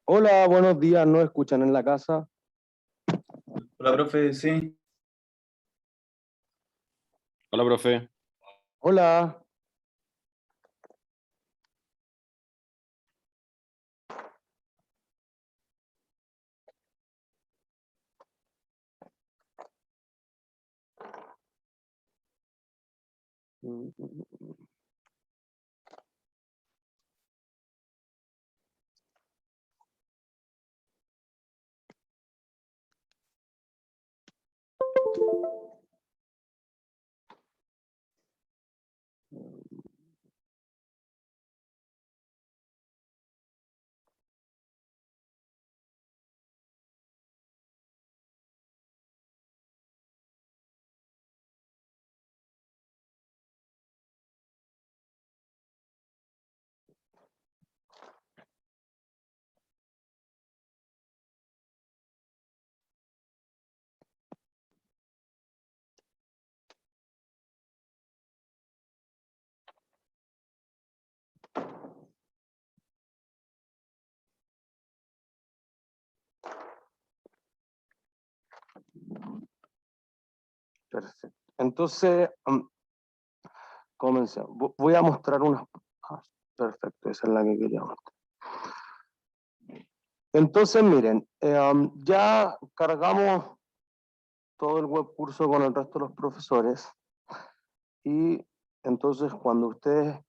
Hola, buenos días, ¿no escuchan en la casa? Hola, profe, sí. Hola, profe. Hola. Perfecto. Entonces, comencemos. Voy a mostrar unas... perfecto, esa es la que quería mostrar. Entonces, miren, ya cargamos todo el web curso con el resto de los profesores y entonces cuando ustedes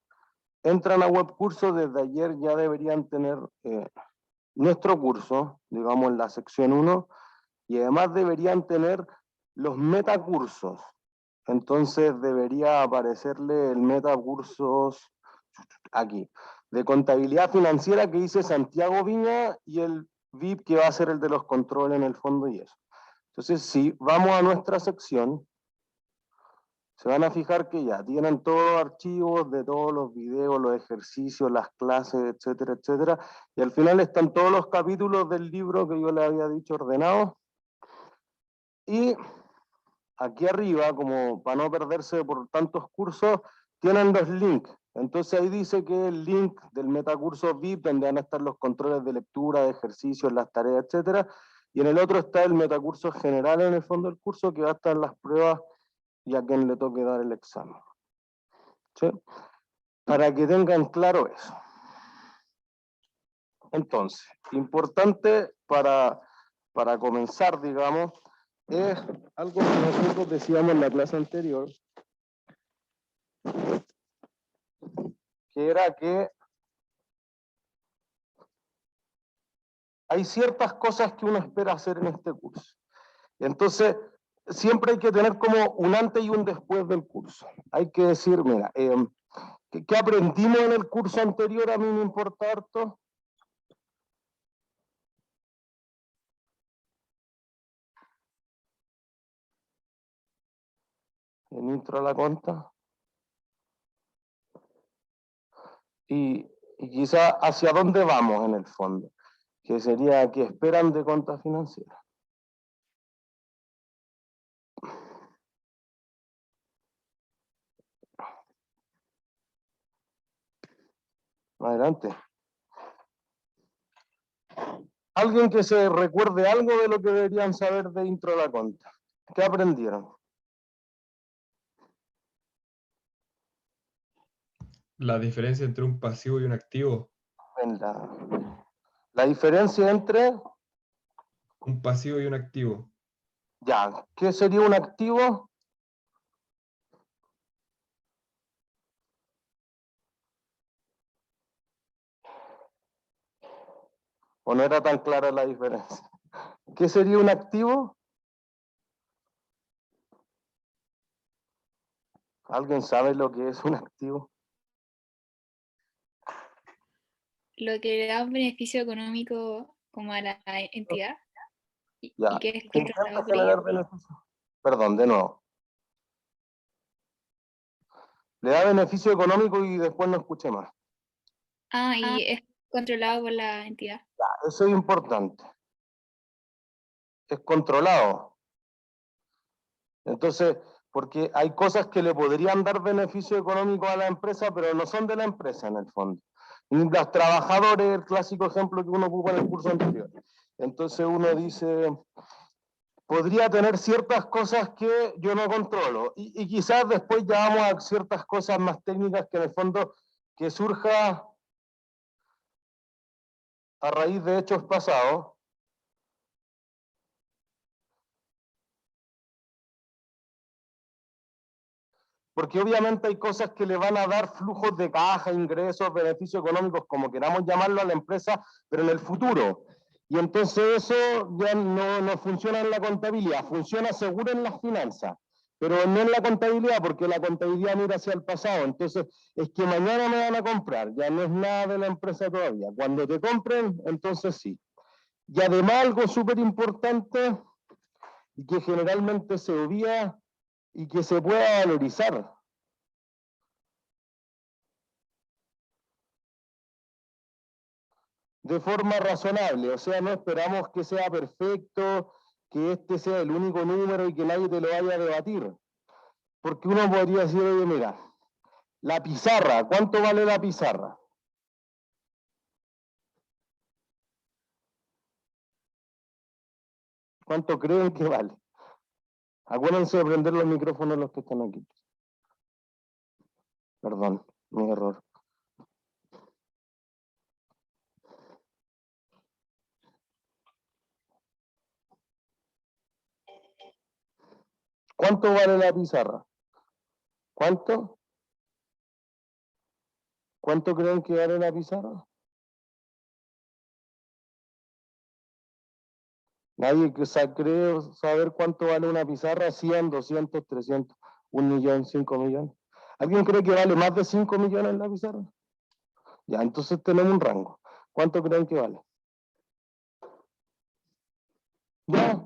entran a web curso, desde ayer ya deberían tener nuestro curso, digamos en la sección 1, y además deberían tener los metacursos. Entonces debería aparecerle el metacursos aquí, de contabilidad financiera que dice Santiago Viña y el VIP que va a ser el de los controles en el fondo y eso. Entonces, si vamos a nuestra sección, se van a fijar que ya tienen todos los archivos de todos los videos, los ejercicios, las clases, etcétera, etcétera. Y al final están todos los capítulos del libro que yo les había dicho ordenados. Y aquí arriba, como para no perderse por tantos cursos, tienen los links. Entonces ahí dice que el link del metacurso VIP, donde van a estar los controles de lectura, de ejercicios, las tareas, etcétera. Y en el otro está el metacurso general en el fondo del curso, que va a estar las pruebas y a quien le toque dar el examen. ¿Sí? Para que tengan claro eso. Entonces, importante para comenzar, digamos, es algo que nosotros decíamos en la clase anterior, que era que hay ciertas cosas que uno espera hacer en este curso. Entonces, siempre hay que tener como un antes y un después del curso. Hay que decir, mira, ¿qué aprendimos en el curso anterior? A mí me importa harto. En intro a la conta. Y quizá hacia dónde vamos en el fondo, que sería que esperan de cuenta financiera. Adelante. Alguien que se recuerde algo de lo que deberían saber de intro a la conta. ¿Qué aprendieron? La diferencia entre un pasivo y un activo. En la diferencia entre... Un pasivo y un activo. Ya, ¿qué sería un activo? ¿O no era tan clara la diferencia? ¿Qué sería un activo? ¿Alguien sabe lo que es un activo? Lo que le da un beneficio económico como a la entidad Ya, y que es ¿qué intenta controlado por ella. generar beneficio? Perdón, de nuevo. Le da beneficio económico y después no escuché más. Y es controlado por la entidad. Ya, eso es importante. Es controlado. Entonces, porque hay cosas que le podrían dar beneficio económico a la empresa, pero no son de la empresa en el fondo. Los trabajadores, el clásico ejemplo que uno ocupa en el curso anterior. Entonces uno dice, podría tener ciertas cosas que yo no controlo. Y quizás después ya vamos a ciertas cosas más técnicas que en el fondo que surja a raíz de hechos pasados. Porque obviamente hay cosas que le van a dar flujos de caja, ingresos, beneficios económicos, como queramos llamarlo a la empresa, pero en el futuro. Y entonces eso ya no funciona en la contabilidad, funciona seguro en las finanzas, pero no en la contabilidad, porque la contabilidad mira hacia el pasado. Entonces, es que mañana me van a comprar, ya no es nada de la empresa todavía. Cuando te compren, entonces sí. Y además algo súper importante, y que generalmente se obvia, y que se pueda valorizar. De forma razonable, o sea, no esperamos que sea perfecto, que este sea el único número y que nadie te lo vaya a debatir. Porque uno podría decir, oye, mira, la pizarra, ¿cuánto vale la pizarra? ¿Cuánto creen que vale? Acuérdense de prender los micrófonos los que están aquí. Perdón, mi error. ¿Cuánto vale la pizarra? ¿Cuánto? ¿Cuánto creen que vale la pizarra? Nadie cree saber cuánto vale una pizarra, 100, 200, 300, 1 millón, 5 millones. ¿Alguien cree que vale más de 5 millones la pizarra? Ya, entonces tenemos un rango. ¿Cuánto creen que vale? Ya,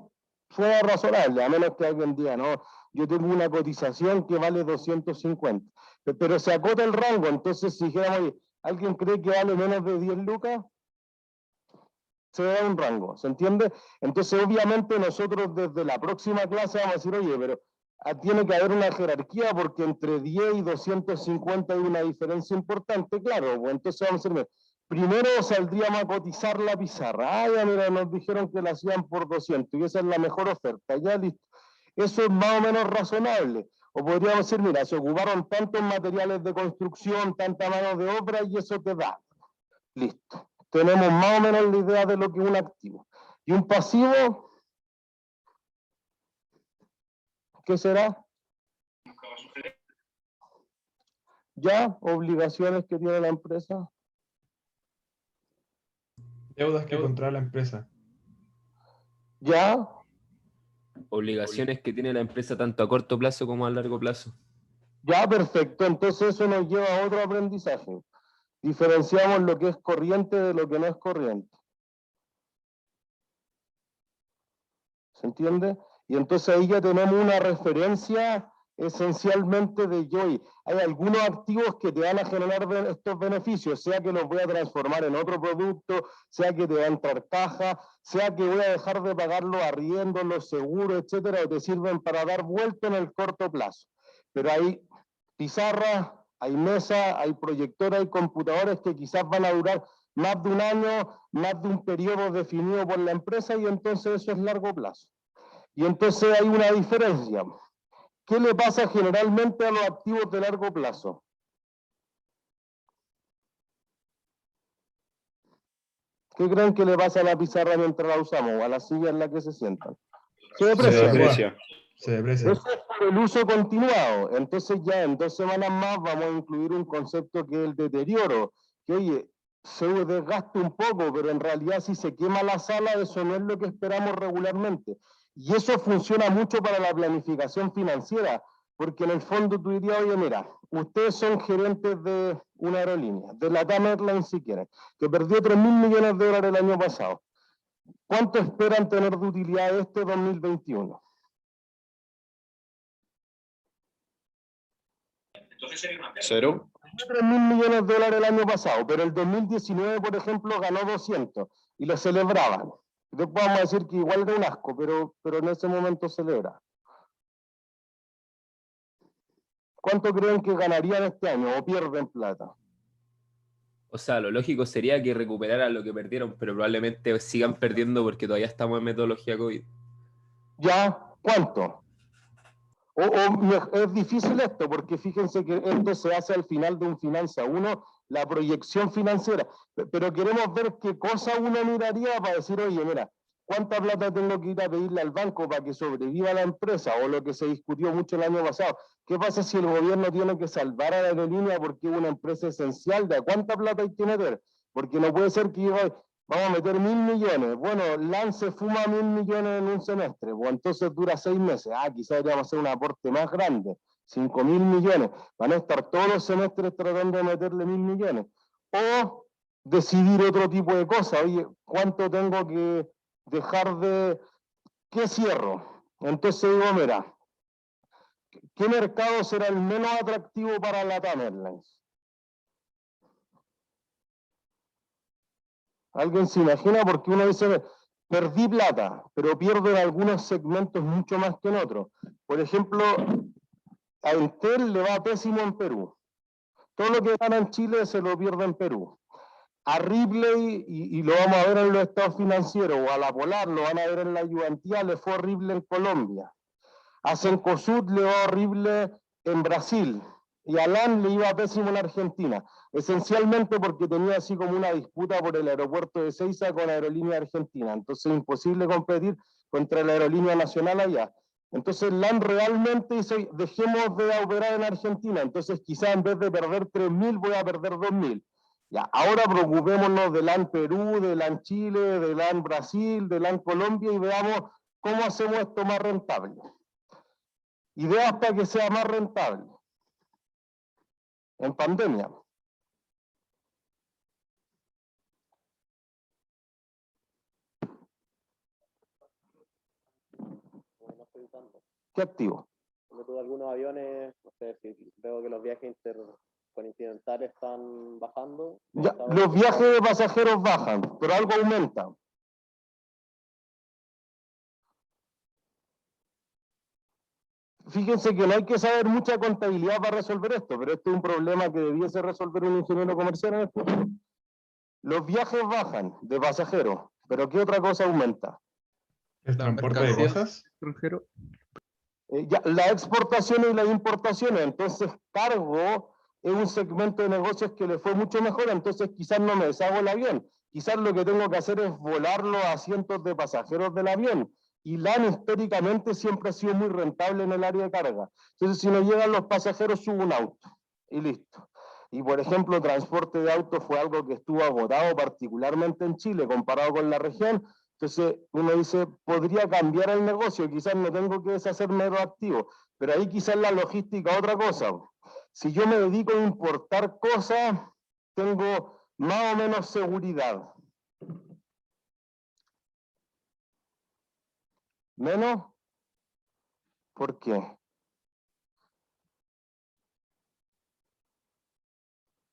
fue razonable, a menos que alguien diga, no, yo tengo una cotización que vale 250. Pero se acota el rango, entonces si dijéramos, oye, ¿alguien cree que vale menos de 10 lucas? Se da un rango, ¿se entiende? Entonces, obviamente, nosotros desde la próxima clase vamos a decir, oye, pero tiene que haber una jerarquía porque entre 10 y 250 hay una diferencia importante, claro, pues entonces vamos a decir, primero saldríamos a cotizar la pizarra, ya mira, nos dijeron que la hacían por 200 y esa es la mejor oferta, ya listo. Eso es más o menos razonable. O podríamos decir, mira, se ocuparon tantos materiales de construcción, tanta mano de obra y eso te da. Listo. Tenemos más o menos la idea de lo que es un activo. Y un pasivo, ¿qué será? Ya, obligaciones que tiene la empresa. Deudas que contrae la empresa. Ya, Obligaciones que tiene la empresa tanto a corto plazo como a largo plazo. ya, perfecto. Entonces eso nos lleva a otro aprendizaje. Diferenciamos lo que es corriente de lo que no es corriente. ¿Se entiende? Y entonces ahí ya tenemos una referencia esencialmente de Joy. Hay algunos activos que te van a generar estos beneficios, sea que los voy a transformar en otro producto, sea que te va a entrar caja, sea que voy a dejar de pagar los arriendos, los seguros, etcétera, o te sirven para dar vuelta en el corto plazo. Pero hay pizarras, hay mesas, hay proyectores, hay computadores que quizás van a durar más de un año, más de un periodo definido por la empresa y entonces eso es largo plazo. Y entonces hay una diferencia. ¿Qué le pasa generalmente a los activos de largo plazo? ¿Qué creen que le pasa a la pizarra mientras la usamos o a la silla en la que se sientan? Se deprecia. Se deprecia. Eso es por el uso continuado. Entonces ya en 2 semanas más vamos a incluir un concepto que es el deterioro. Que oye, se desgasta un poco, pero en realidad si se quema la sala, eso no es lo que esperamos regularmente. Y eso funciona mucho para la planificación financiera, porque en el fondo tú dirías, oye, mira, ustedes son gerentes de una aerolínea, de la LATAM Airlines si quieren, que perdió 3.000 millones de dólares el año pasado. ¿Cuánto esperan tener de utilidad este 2021? ¿Cero? 3.000 millones de dólares el año pasado, pero el 2019, por ejemplo, ganó 200 y lo celebraban. Después vamos a decir que igual era un asco, pero en ese momento celebra. ¿Cuánto creen que ganarían este año o pierden plata? O sea, lo lógico sería que recuperaran lo que perdieron, pero probablemente sigan perdiendo porque todavía estamos en metodología COVID. ¿Ya? ¿Cuánto? Es difícil esto, porque fíjense que esto se hace al final de un Finanza 1, la proyección financiera, pero queremos ver qué cosa uno miraría para decir, oye, mira, ¿cuánta plata tengo que ir a pedirle al banco para que sobreviva la empresa? O lo que se discutió mucho el año pasado, ¿qué pasa si el gobierno tiene que salvar a la aerolínea porque es una empresa esencial? ¿De cuánta plata hay que meter? Porque no puede ser que yo, vamos a meter 1.000 millones. Bueno, LAN se fuma 1.000 millones en un semestre, pues entonces dura 6 meses. Quizás deberíamos hacer un aporte más grande, 5.000 millones. Van a estar todos los semestres tratando de meterle 1.000 millones. O decidir otro tipo de cosas. Oye, ¿cuánto tengo que dejar de... ¿Qué cierro? Entonces digo, mira, ¿qué mercado será el menos atractivo para LATAM Airlines? ¿Alguien se imagina? Porque uno dice, perdí plata, pero pierdo en algunos segmentos mucho más que en otros. Por ejemplo, a Entel le va pésimo en Perú. Todo lo que gana en Chile se lo pierde en Perú. A Ripley, y lo vamos a ver en los estados financieros, o a la Polar, lo van a ver en la Ayudantía, le fue horrible en Colombia. A Cencosud le va horrible en Brasil. Y a LAN le iba pésimo en Argentina, esencialmente porque tenía así como una disputa por el aeropuerto de Ezeiza con la aerolínea argentina, entonces imposible competir contra la aerolínea nacional allá. Entonces LAN realmente dice, dejemos de operar en Argentina, entonces quizá en vez de perder 3.000 voy a perder 2.000. Ya, ahora preocupémonos de LAN Perú, de LAN Chile, de LAN Brasil, de LAN Colombia y veamos cómo hacemos esto más rentable. Ideas para que sea más rentable. En pandemia. No estoy tanto. ¿Qué activo? Yo tuve algunos aviones, no sé si veo que los viajes intercontinentales están bajando. Ya, los viajes de pasajeros bajan, pero algo aumenta. Fíjense que no hay que saber mucha contabilidad para resolver esto, pero esto es un problema que debiese resolver un ingeniero comercial en el futuro. Los viajes bajan de pasajeros, pero ¿qué otra cosa aumenta? ¿El transporte de cosas? Extranjero. Ya, las exportaciones y las importaciones, entonces cargo es un segmento de negocios que le fue mucho mejor, entonces quizás no me deshago el avión, quizás lo que tengo que hacer es volar los asientos de pasajeros del avión, y LAN históricamente siempre ha sido muy rentable en el área de carga, entonces si no llegan los pasajeros subo un auto, y listo. Y por ejemplo, transporte de autos fue algo que estuvo agotado particularmente en Chile, comparado con la región. Entonces uno dice, podría cambiar el negocio, quizás no tengo que deshacerme de los activos, pero ahí quizás la logística otra cosa. Si yo me dedico a importar cosas, tengo más o menos seguridad. ¿Menos? ¿Por qué?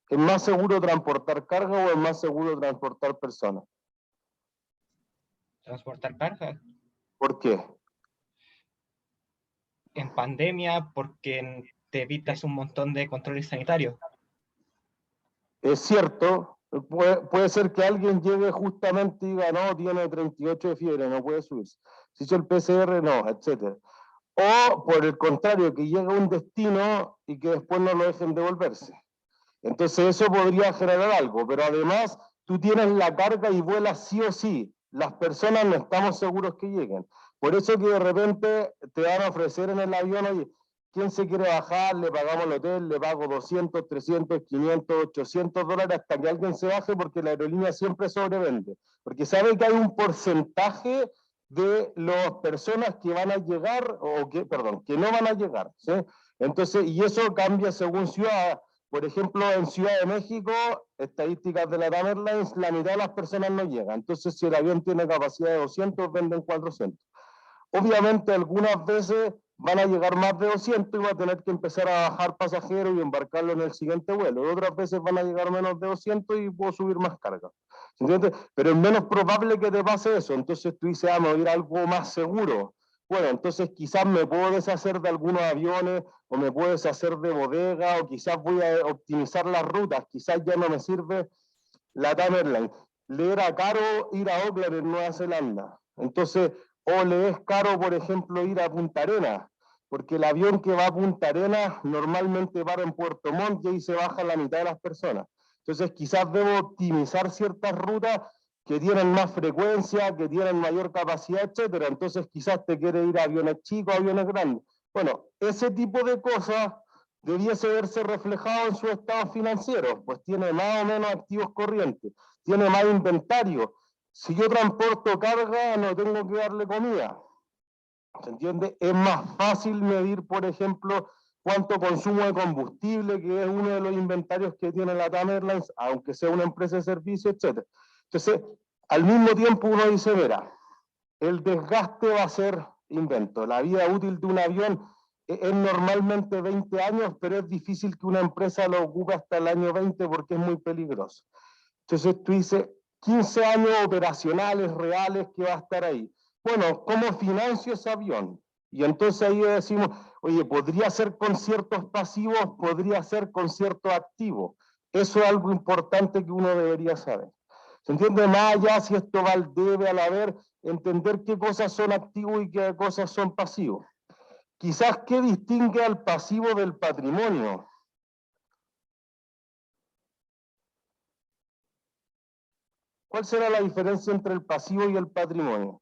¿Es más seguro transportar carga o es más seguro transportar personas? Transportar carga. ¿Por qué? En pandemia, porque te evitas un montón de controles sanitarios. Es cierto, puede ser que alguien llegue justamente y diga, no, tiene 38 de fiebre, no puede subirse. Si hizo el PCR, no, etc. O, por el contrario, que llegue a un destino y que después no lo dejen devolverse. Entonces eso podría generar algo, pero además tú tienes la carga y vuelas sí o sí. Las personas no estamos seguros que lleguen. Por eso que de repente te van a ofrecer en el avión, oye, ¿quién se quiere bajar? Le pagamos el hotel, le pago 200, 300, 500, 800 dólares hasta que alguien se baje porque la aerolínea siempre sobrevende. Porque sabe que hay un porcentaje de las personas que van a llegar, o que, perdón, que no van a llegar, ¿sí? Entonces, y eso cambia según ciudad. Por ejemplo, en Ciudad de México, estadísticas de la LATAM Airlines, la mitad de las personas no llegan. Entonces, si el avión tiene capacidad de 200, venden 400. Obviamente, algunas veces van a llegar más de 200 y va a tener que empezar a bajar pasajeros y embarcarlo en el siguiente vuelo. Otras veces van a llegar menos de 200 y puedo subir más carga. ¿Entiendes? Pero es menos probable que te pase eso. Entonces tú dices, me voy a ir a algo más seguro. Bueno, entonces quizás me puedo deshacer de algunos aviones, o me puedo deshacer de bodega, o quizás voy a optimizar las rutas, quizás ya no me sirve LATAM Airlines. Le era caro ir a Auckland en Nueva Zelanda. Entonces, o le es caro, por ejemplo, ir a Punta Arenas, porque el avión que va a Punta Arenas normalmente para en Puerto Montt y ahí se baja la mitad de las personas. Entonces, quizás debo optimizar ciertas rutas que tienen más frecuencia, que tienen mayor capacidad, etcétera. Entonces, quizás te quiere ir a aviones chicos, aviones grandes. Bueno, ese tipo de cosas debiese verse reflejado en su estado financiero, pues tiene más o menos activos corrientes, tiene más inventario. Si yo transporto carga, no tengo que darle comida. ¿Se entiende? Es más fácil medir, por ejemplo, cuánto consumo de combustible, que es uno de los inventarios que tiene LATAM Airlines, aunque sea una empresa de servicio, etc. Entonces, al mismo tiempo uno dice, mira, el desgaste va a ser invento. La vida útil de un avión es normalmente 20 años, pero es difícil que una empresa lo ocupe hasta el año 20 porque es muy peligroso. Entonces tú dices, 15 años operacionales, reales, que va a estar ahí. Bueno, ¿cómo financio ese avión? Y entonces ahí decimos, oye, podría ser con ciertos pasivos, podría ser con ciertos activos. Eso es algo importante que uno debería saber. ¿Se entiende? Más allá si esto va al debe, al haber, entender qué cosas son activos y qué cosas son pasivos. Quizás qué distingue al pasivo del patrimonio. ¿Cuál será la diferencia entre el pasivo y el patrimonio?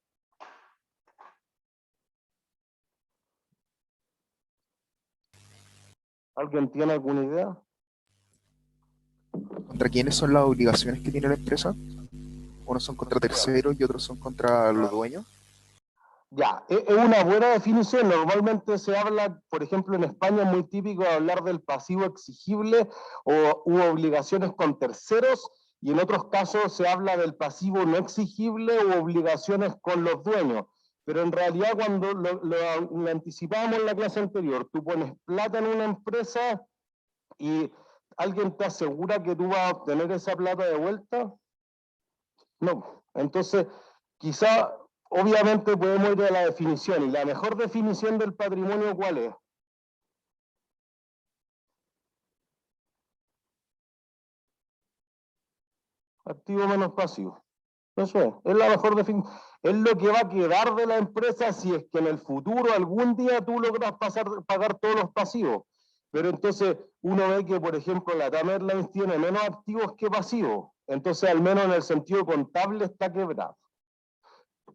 ¿Alguien tiene alguna idea? ¿Contra quiénes son las obligaciones que tiene la empresa? Unos son contra terceros y otros son contra los dueños. Ya, es una buena definición. Normalmente se habla, por ejemplo, en España es muy típico hablar del pasivo exigible u obligaciones con terceros, y en otros casos se habla del pasivo no exigible u obligaciones con los dueños. Pero en realidad cuando lo anticipábamos en la clase anterior, tú pones plata en una empresa y ¿alguien te asegura que tú vas a obtener esa plata de vuelta? No. Entonces, quizá, obviamente podemos ir a la definición, y la mejor definición del patrimonio, ¿cuál es? Activo menos pasivo. Eso es la mejor definición. Es lo que va a quedar de la empresa si es que en el futuro algún día tú logras pagar todos los pasivos. Pero entonces uno ve que, por ejemplo, LATAM Airlines tiene menos activos que pasivos. Entonces, al menos en el sentido contable está quebrado.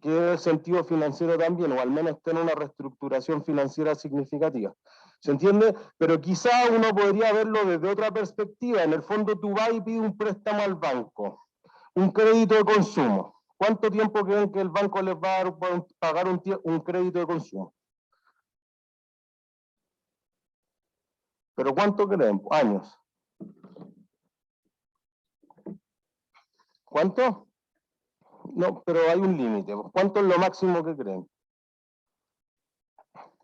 Que en el sentido financiero también, o al menos tener una reestructuración financiera significativa. ¿Se entiende? Pero quizá uno podría verlo desde otra perspectiva. En el fondo tú vas y pides un préstamo al banco, un crédito de consumo. ¿Cuánto tiempo creen que el banco les va a dar para pagar un crédito de consumo? ¿Pero cuánto creen? Años. ¿Cuánto? No, pero hay un límite. ¿Cuánto es lo máximo que creen?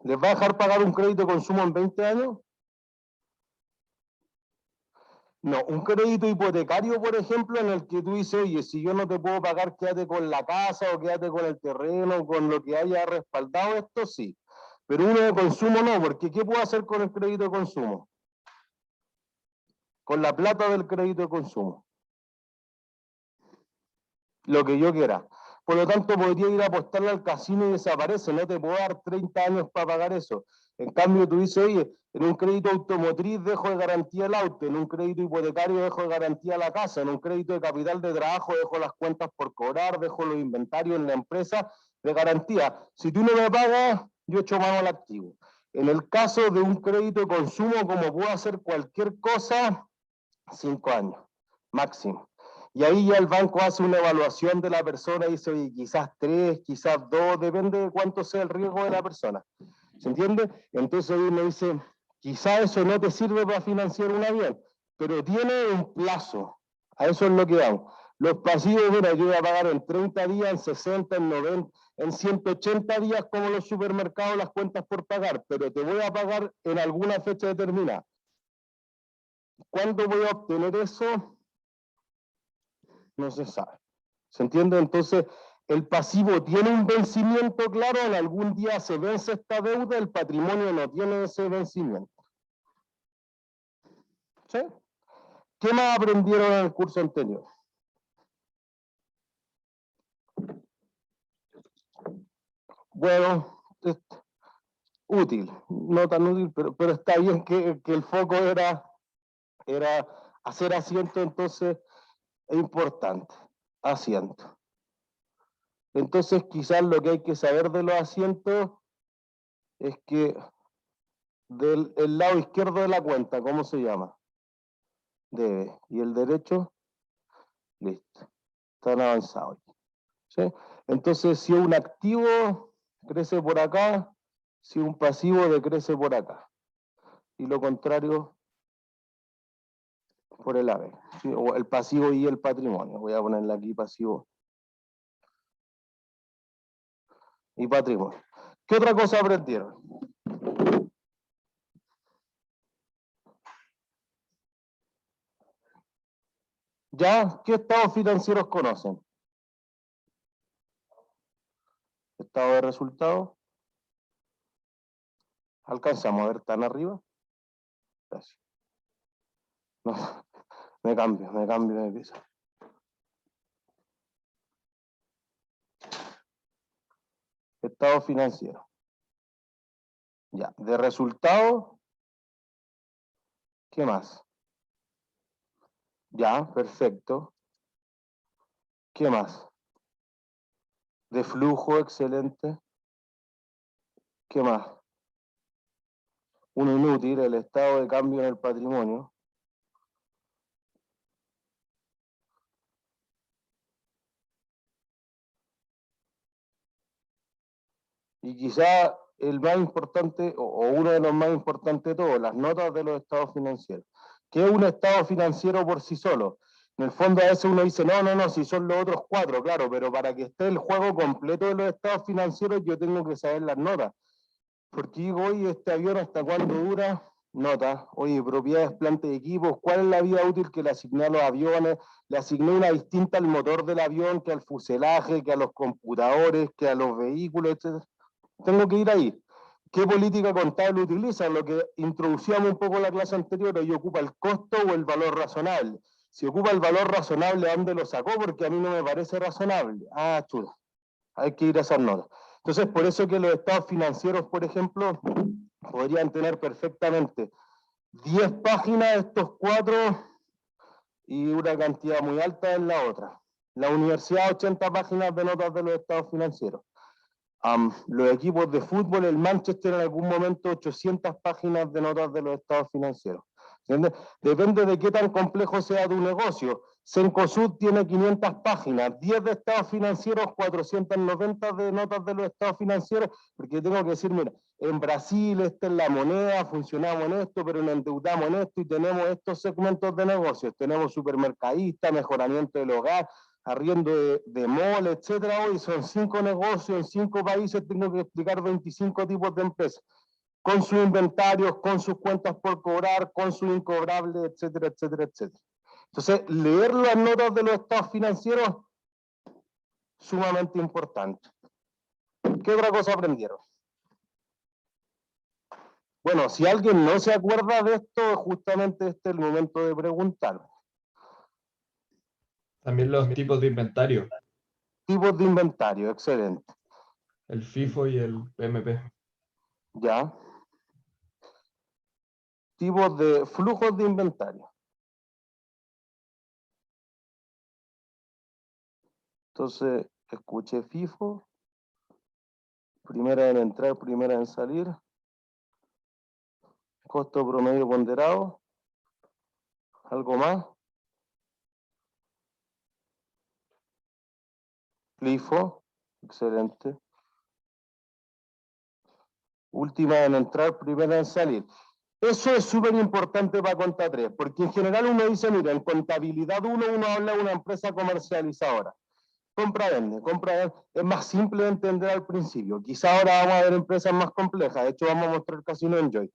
¿Les va a dejar pagar un crédito de consumo en 20 años? No, un crédito hipotecario, por ejemplo, en el que tú dices, oye, si yo no te puedo pagar, quédate con la casa o quédate con el terreno, con lo que haya respaldado esto, sí. Pero uno de consumo no, porque ¿qué puedo hacer con el crédito de consumo? Con la plata del crédito de consumo. Lo que yo quiera. Por lo tanto, podría ir a apostarle al casino y desaparece. No te puedo dar 30 años para pagar eso. En cambio, tú dices, oye, en un crédito automotriz dejo de garantía el auto, en un crédito hipotecario dejo de garantía la casa, en un crédito de capital de trabajo dejo las cuentas por cobrar, dejo los inventarios en la empresa de garantía. Si tú no me pagas, yo echo mano al activo. En el caso de un crédito de consumo, como puedo hacer cualquier cosa, 5 años, máximo. Y ahí ya el banco hace una evaluación de la persona y dice, oye, quizás 3, quizás 2, depende de cuánto sea el riesgo de la persona. ¿Se entiende? Entonces ahí me dice, quizás eso no te sirve para financiar un avión, pero tiene un plazo. A eso es lo que vamos. Los pasivos, mira, yo voy a pagar en 30 días, en 60, en 90, en 180 días como los supermercados, las cuentas por pagar, pero te voy a pagar en alguna fecha determinada. ¿Cuándo voy a obtener eso? No se sabe. ¿Se entiende? Entonces, el pasivo tiene un vencimiento claro, en algún día se vence esta deuda, el patrimonio no tiene ese vencimiento. ¿Sí? ¿Qué más aprendieron en el curso anterior? bueno, útil, no tan útil, pero está bien que el foco era hacer asiento, entonces es importante, asiento. Entonces quizás lo que hay que saber de los asientos es que del lado izquierdo de la cuenta, ¿cómo se llama? Debe. Y el derecho, listo. Están avanzados. ¿Sí? Entonces, si un activo crece por acá, si un pasivo decrece por acá. Y lo contrario, por el haber. ¿Sí? O el pasivo y el patrimonio. Voy a ponerle aquí pasivo y patrimonio. ¿Qué otra cosa aprendieron? ¿Ya? ¿Qué estados financieros conocen? Estado de resultados. ¿Alcanzamos a ver tan arriba? Gracias. No, me cambio de pieza. Estado financiero. Ya, de resultado, ¿qué más? Ya, perfecto. ¿Qué más? De flujo, excelente. ¿Qué más? Un inútil, el estado de cambio en el patrimonio. Y quizá el más importante, o uno de los más importantes de todos, las notas de los estados financieros. ¿Qué es un estado financiero por sí solo? En el fondo a veces uno dice, no, si son los otros 4, claro, pero para que esté el juego completo de los estados financieros yo tengo que saber las notas. Porque digo, oye, este avión ¿hasta cuándo dura? Nota. Oye, propiedades, plantas y equipos, ¿cuál es la vida útil que le asigné a los aviones? Le asigné una distinta al motor del avión, que al fuselaje, que a los computadores, que a los vehículos, etc. Tengo que ir ahí. ¿Qué política contable utiliza? Lo que introducíamos un poco en la clase anterior, y ocupa el costo o el valor razonable. Si ocupa el valor razonable, ¿a dónde lo sacó? Porque a mí no me parece razonable. Ah, chulo. Hay que ir a esas notas. Entonces, por eso que los estados financieros, por ejemplo, podrían tener perfectamente 10 páginas de estos 4 y una cantidad muy alta en la otra. La universidad, 80 páginas de notas de los estados financieros. Los equipos de fútbol, el Manchester en algún momento 800 páginas de notas de los estados financieros. ¿Entiendes? Depende de qué tan complejo sea tu negocio. Cencosud tiene 500 páginas, 10 de estados financieros, 490 de notas de los estados financieros, porque tengo que decir, mira, en Brasil esta es la moneda, funcionamos en esto, pero nos endeudamos en esto y tenemos estos segmentos de negocios. Tenemos supermercadistas, mejoramiento del hogar, arriendo de mall, etcétera. Hoy son 5 negocios en 5 países, tengo que explicar 25 tipos de empresas, con sus inventarios, con sus cuentas por cobrar, con sus incobrables, etcétera, etcétera, etcétera. Entonces, leer las notas de los estados financieros, sumamente importante. ¿Qué otra cosa aprendieron? Bueno, si alguien no se acuerda de esto, justamente este es el momento de preguntar. También los tipos de inventario, Tipos de inventario, excelente. el FIFO y el PMP. Ya. Tipos de flujos de inventario. Entonces, escuché FIFO, primera en entrar, primera en salir, costo promedio ponderado, ¿algo más? FIFO, excelente. Última en entrar, primera en salir. Eso es súper importante para Conta 3, porque en general uno dice, mira, en contabilidad uno habla de una empresa comercializadora. Compra-vende, es más simple de entender al principio. Quizá ahora vamos a ver empresas más complejas, de hecho vamos a mostrar Casino Enjoy.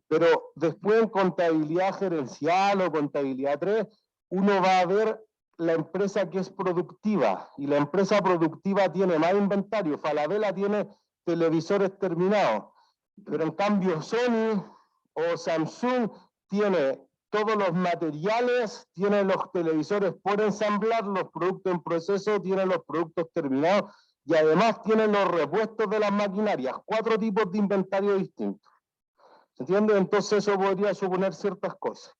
Pero después en contabilidad gerencial o contabilidad 3, uno va a ver la empresa que es productiva, y la empresa productiva tiene más inventario. Falabella tiene televisores terminados, pero en cambio Sony o Samsung tiene todos los materiales, tiene los televisores por ensamblar, los productos en proceso, tiene los productos terminados, y además tienen los repuestos de las maquinarias, 4 tipos de inventario distintos. ¿Se entiende? Entonces eso podría suponer ciertas cosas.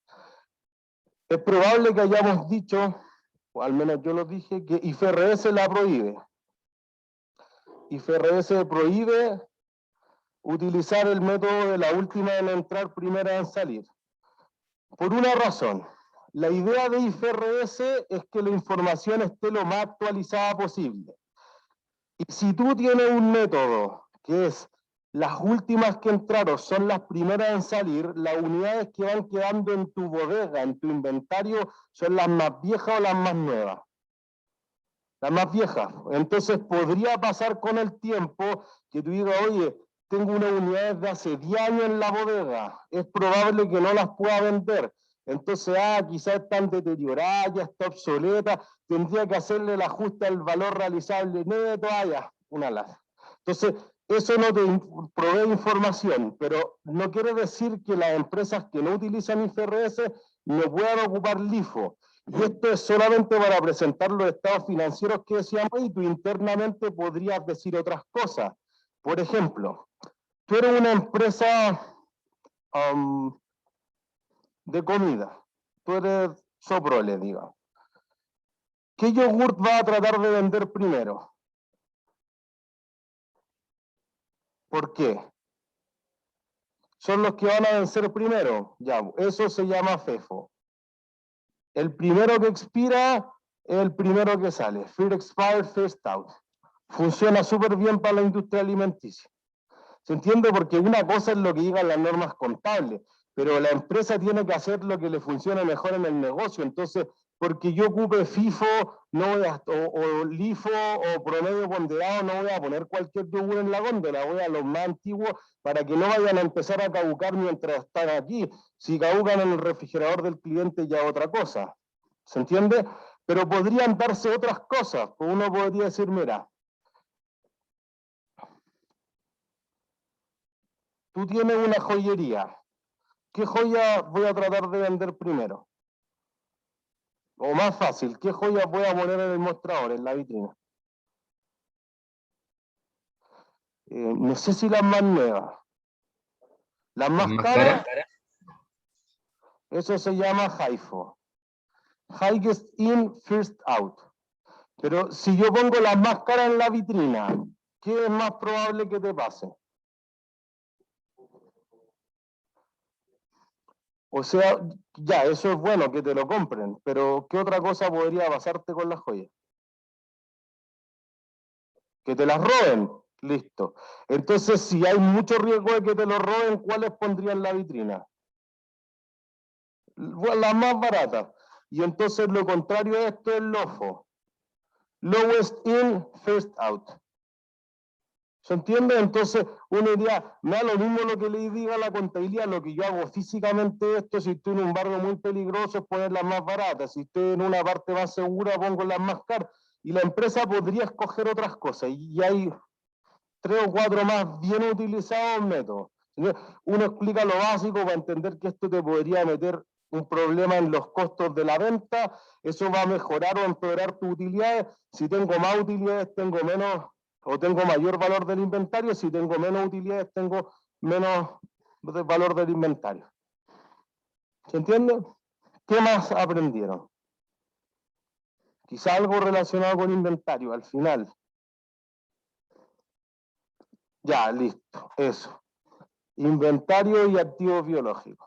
Es probable que hayamos dicho, o al menos yo lo dije, que IFRS la prohíbe. IFRS prohíbe utilizar el método de la última en entrar, primera en salir. Por una razón. La idea de IFRS es que la información esté lo más actualizada posible. Y si tú tienes un método que es las últimas que entraron son las primeras en salir, las unidades que van quedando en tu bodega, en tu inventario, son las más viejas o las más nuevas. Las más viejas. Entonces podría pasar con el tiempo que tú digas, oye, tengo unas unidades de hace 10 años en la bodega, es probable que no las pueda vender. Entonces, quizás están deterioradas, ya está obsoleta, tendría que hacerle el ajuste al valor realizable neto, una lata. Entonces, eso no te provee información, pero no quiere decir que las empresas que no utilizan IFRS no puedan ocupar LIFO. Y esto es solamente para presentar los estados financieros que decíamos, y tú internamente podrías decir otras cosas. Por ejemplo, tú eres una empresa de comida, tú eres Soprole, digamos. ¿Qué yogurt va a tratar de vender primero? ¿Por qué? Son los que van a vencer primero. Ya, eso se llama FEFO. El primero que expira es el primero que sale. First expired, first out. Funciona súper bien para la industria alimenticia. ¿Se entiende? Porque una cosa es lo que digan las normas contables, pero la empresa tiene que hacer lo que le funcione mejor en el negocio. Entonces, porque yo ocupe FIFO no voy a, o LIFO o promedio ponderado, no voy a poner cualquier yogur en la góndola, voy a los más antiguos para que no vayan a empezar a caducar mientras están aquí. Si caducan en el refrigerador del cliente ya otra cosa. ¿Se entiende? Pero podrían darse otras cosas. Uno podría decir, mira, tú tienes una joyería. ¿Qué joya voy a tratar de vender primero? O más fácil, ¿qué joya voy a poner en el mostrador, en la vitrina? No sé si las más nuevas. Las más caras, eso se llama HIFO. Highest in, first out. Pero si yo pongo las más caras en la vitrina, ¿qué es más probable que te pase? O sea, ya, eso es bueno que te lo compren, pero ¿qué otra cosa podría pasarte con las joyas? Que te las roben, listo. Entonces, si hay mucho riesgo de que te lo roben, ¿cuáles pondría en la vitrina? Las más baratas. Y entonces lo contrario de esto es LOFO. Lowest in, first out. ¿Se entiende? Entonces uno diría, me da lo mismo lo que le diga la contabilidad, lo que yo hago físicamente esto, si estoy en un barrio muy peligroso, es poner las más baratas, si estoy en una parte más segura, pongo las más caras, y la empresa podría escoger otras cosas, y hay 3 o 4 más bien utilizados métodos. Uno explica lo básico para entender que esto te podría meter un problema en los costos de la venta, eso va a mejorar o empeorar tus utilidades, si tengo más utilidades tengo menos, o tengo mayor valor del inventario, si tengo menos utilidades tengo menos valor del inventario. ¿Se entiende? ¿Qué más aprendieron? Quizá algo relacionado con inventario, al final. Ya, listo, eso. Inventario y activos biológicos.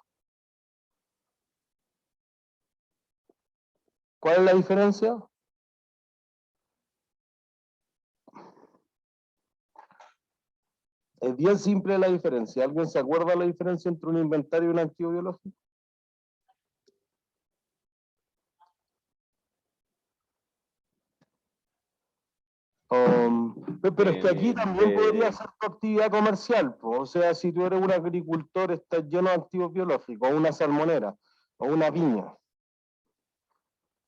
¿Cuál es la diferencia? Es bien simple la diferencia. ¿Alguien se acuerda la diferencia entre un inventario y un activo biológico? Pero es que aquí también podría ser tu actividad comercial, pues. O sea, si tú eres un agricultor, estás lleno de activos biológicos, o una salmonera, o una viña.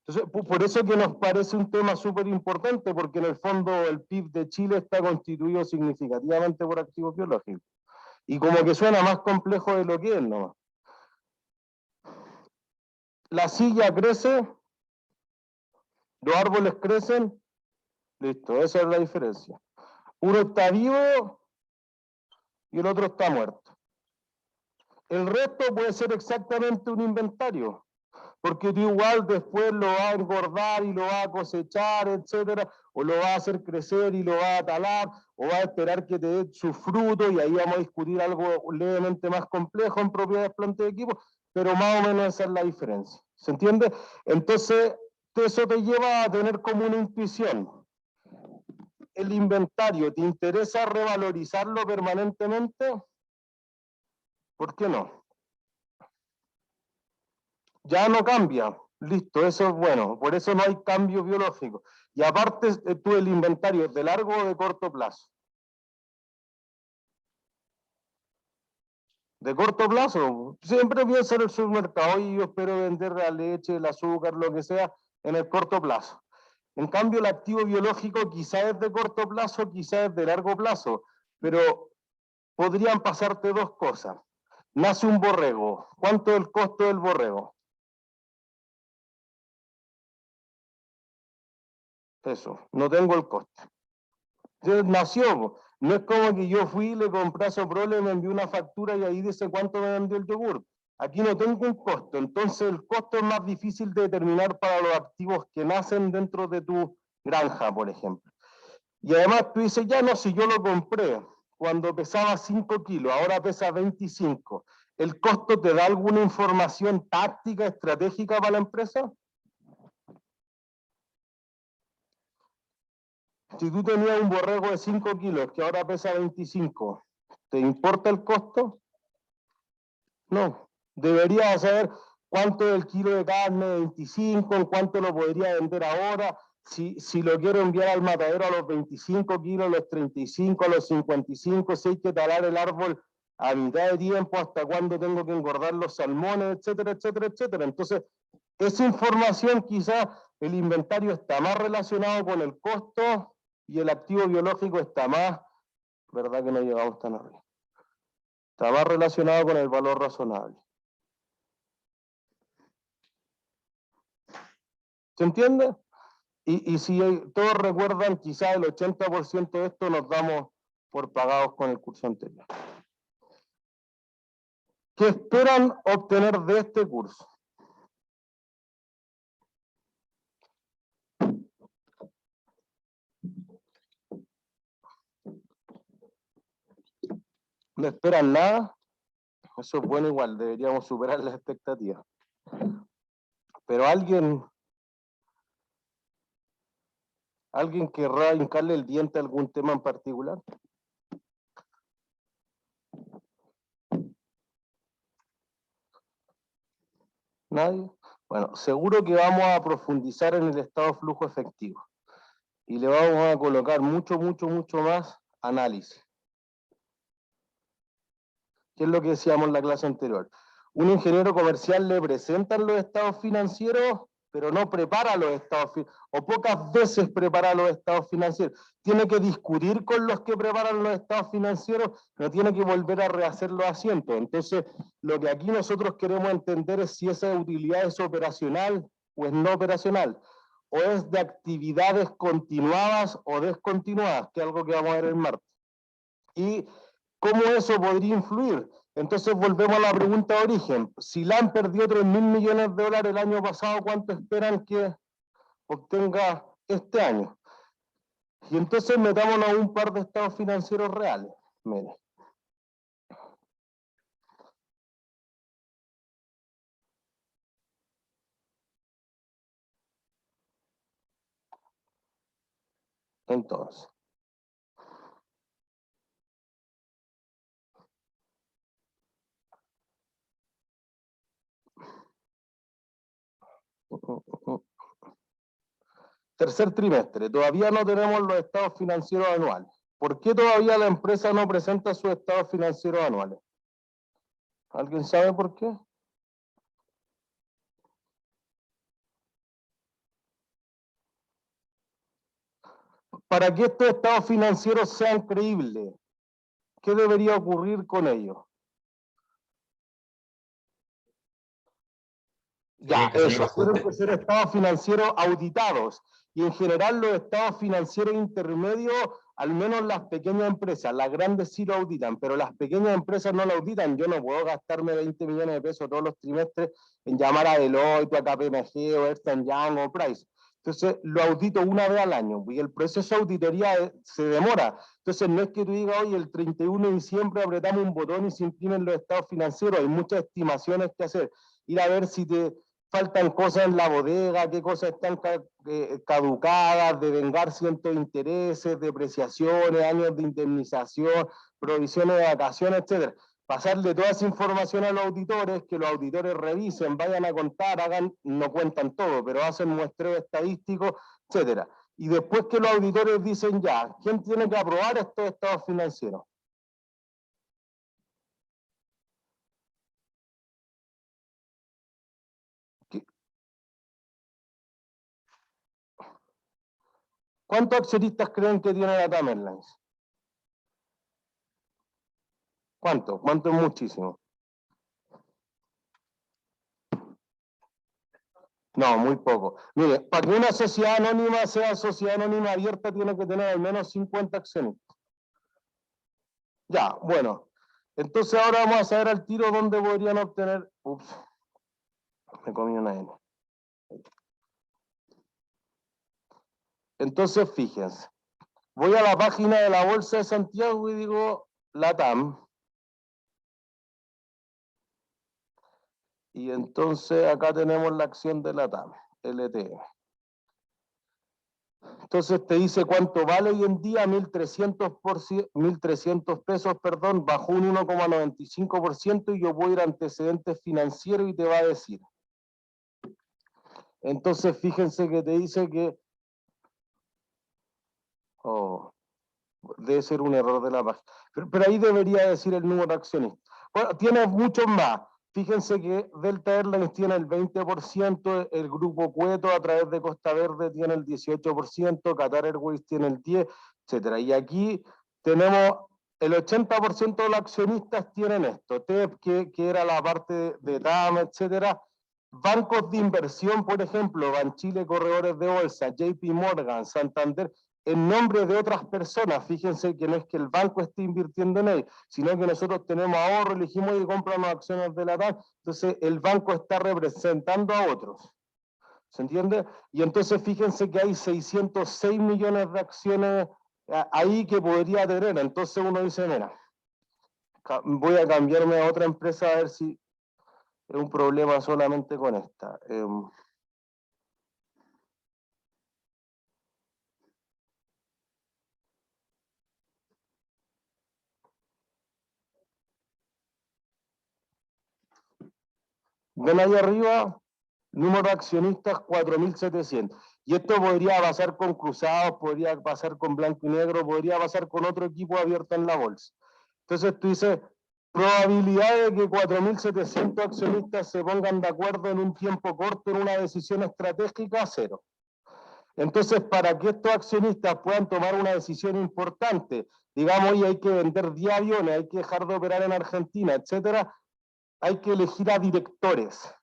Entonces, por eso que nos parece un tema súper importante, porque en el fondo el PIB de Chile está constituido significativamente por activos biológicos. Y como que suena más complejo de lo que es, ¿no? La silla crece, los árboles crecen, Listo, esa es la diferencia. Uno está vivo y el otro está muerto. El resto puede ser exactamente un inventario, porque tú igual después lo vas a engordar y lo vas a cosechar, etcétera, o lo vas a hacer crecer y lo vas a talar, o vas a esperar que te dé su fruto, y ahí vamos a discutir algo levemente más complejo en propiedades plantas de equipo, pero más o menos esa es la diferencia. ¿Se entiende? Entonces, eso te lleva a tener como una intuición. El inventario, ¿te interesa revalorizarlo permanentemente? ¿Por qué no? Ya no cambia. Listo, eso es bueno. Por eso no hay cambio biológico. Y aparte, tú el inventario es de largo o de corto plazo. De corto plazo, siempre pienso en el supermercado y yo espero vender la leche, el azúcar, lo que sea, en el corto plazo. En cambio, el activo biológico quizás es de corto plazo, quizás es de largo plazo, pero podrían pasarte dos cosas. Nace un borrego. ¿Cuánto es el costo del borrego? Eso, no tengo el coste. Entonces nació, no es como que yo fui, le compré a Soprole, me envió una factura y ahí dice cuánto me vendió el yogur. Aquí no tengo un costo, entonces el costo es más difícil de determinar para los activos que nacen dentro de tu granja, por ejemplo. Y además tú dices, ya no, si yo lo compré cuando pesaba 5 kilos, ahora pesa 25, ¿el costo te da alguna información táctica, estratégica para la empresa? Si tú tenías un borrego de 5 kilos que ahora pesa 25, ¿te importa el costo? No. Deberías saber cuánto es el kilo de carne de 25, en cuánto lo podría vender ahora, si lo quiero enviar al matadero a los 25 kilos, a los 35, a los 55, si hay que talar el árbol a mitad de tiempo, hasta cuándo tengo que engordar los salmones, etcétera, etcétera, etcétera. Entonces, esa información quizás el inventario está más relacionado con el costo y el activo biológico está más, ¿verdad que no llegamos tan arriba? Está más relacionado con el valor razonable. ¿Se entiende? Y si todos recuerdan, quizás el 80% de esto nos damos por pagados con el curso anterior. ¿Qué esperan obtener de este curso? ¿No esperan nada? Eso es bueno igual, deberíamos superar las expectativas. Pero alguien querrá hincarle el diente a algún tema en particular. ¿Nadie? Bueno, seguro que vamos a profundizar en el estado flujo efectivo. Y le vamos a colocar mucho más análisis. ¿Qué es lo que decíamos en la clase anterior? Un ingeniero comercial le presentan los estados financieros, pero no prepara los estados financieros, o pocas veces prepara los estados financieros. Tiene que discutir con los que preparan los estados financieros, no tiene que volver a rehacer los asientos. Entonces, lo que aquí nosotros queremos entender es si esa utilidad es operacional o es no operacional, o es de actividades continuadas o descontinuadas, que es algo que vamos a ver el martes. Y ¿cómo eso podría influir? Entonces volvemos a la pregunta de origen. Si LAN perdió 3.000 millones de dólares el año pasado, ¿cuánto esperan que obtenga este año? Y entonces metámonos a un par de estados financieros reales. Miren. Entonces. Tercer trimestre, todavía no tenemos los estados financieros anuales. ¿Por qué todavía la empresa no presenta sus estados financieros anuales? ¿Alguien sabe por qué? Para que estos estados financieros sean creíbles, ¿qué debería ocurrir con ellos? Ya, eso, tienen que ser estados financieros auditados. y en general los estados financieros intermedios, al menos las pequeñas empresas, las grandes sí lo auditan, pero las pequeñas empresas no lo auditan. Yo no puedo gastarme 20 millones de pesos todos los trimestres en llamar a Deloitte, a KPMG, o Ernst & Young o Price. Entonces lo audito una vez al año y el proceso de auditoría se demora. Entonces no es que tú digas, oye, el 31 de diciembre apretamos un botón y se imprimen los estados financieros. Hay muchas estimaciones que hacer. Ir a ver si te faltan cosas en la bodega, qué cosas están caducadas, devengar ciertos intereses, depreciaciones, años de indemnización, provisiones de vacaciones, etcétera. Pasarle toda esa información a los auditores, que los auditores revisen, vayan a contar, no cuentan todo, pero hacen muestreo estadístico, etcétera. Y después que los auditores dicen ya, ¿quién tiene que aprobar estos estados financieros? ¿Cuántos accionistas creen que tiene la TAM Airlines? ¿Cuánto? ¿Cuánto es muchísimo? No, muy poco. Mire, para que una sociedad anónima sea sociedad anónima abierta tiene que tener al menos 50 accionistas. Ya, bueno. Entonces ahora vamos a saber al tiro dónde podrían obtener... Ups, me comí una N. Entonces, fíjense. Voy a la página de la Bolsa de Santiago y digo LATAM. Y entonces acá tenemos la acción de LATAM, LTM. Entonces te dice cuánto vale hoy en día, 1.300 pesos, perdón, bajó un 1,95% y yo voy a ir a antecedentes financieros y te va a decir. Entonces fíjense que te dice que... Oh, debe ser un error de la página. Pero ahí debería decir el número de accionistas. Bueno, tienes muchos más. Fíjense que Delta Airlines tiene el 20%, el grupo Cueto a través de Costa Verde tiene el 18%, Qatar Airways tiene el 10%, etc. Y aquí tenemos el 80% de los accionistas tienen esto, TEP, que era la parte de TAM, etc. Bancos de inversión, por ejemplo, Banchile, Corredores de Bolsa, JP Morgan, Santander, en nombre de otras personas. Fíjense que no es que el banco esté invirtiendo en él, sino que nosotros tenemos ahorro, elegimos y compramos acciones de la TAM, entonces el banco está representando a otros. ¿Se entiende? Y entonces fíjense que hay 606 millones de acciones ahí que podría tener. Entonces uno dice, mira, voy a cambiarme a otra empresa a ver si es un problema solamente con esta. Ven ahí arriba, número de accionistas 4.700. Y esto podría pasar con Cruzados, podría pasar con Blanco y Negro, podría pasar con otro equipo abierto en la bolsa. Entonces tú dices, probabilidad de que 4.700 accionistas se pongan de acuerdo en un tiempo corto en una decisión estratégica, 0. Entonces, para que estos accionistas puedan tomar una decisión importante, digamos, hoy hay que vender 10 aviones, hay que dejar de operar en Argentina, etcétera, hay que elegir a directores.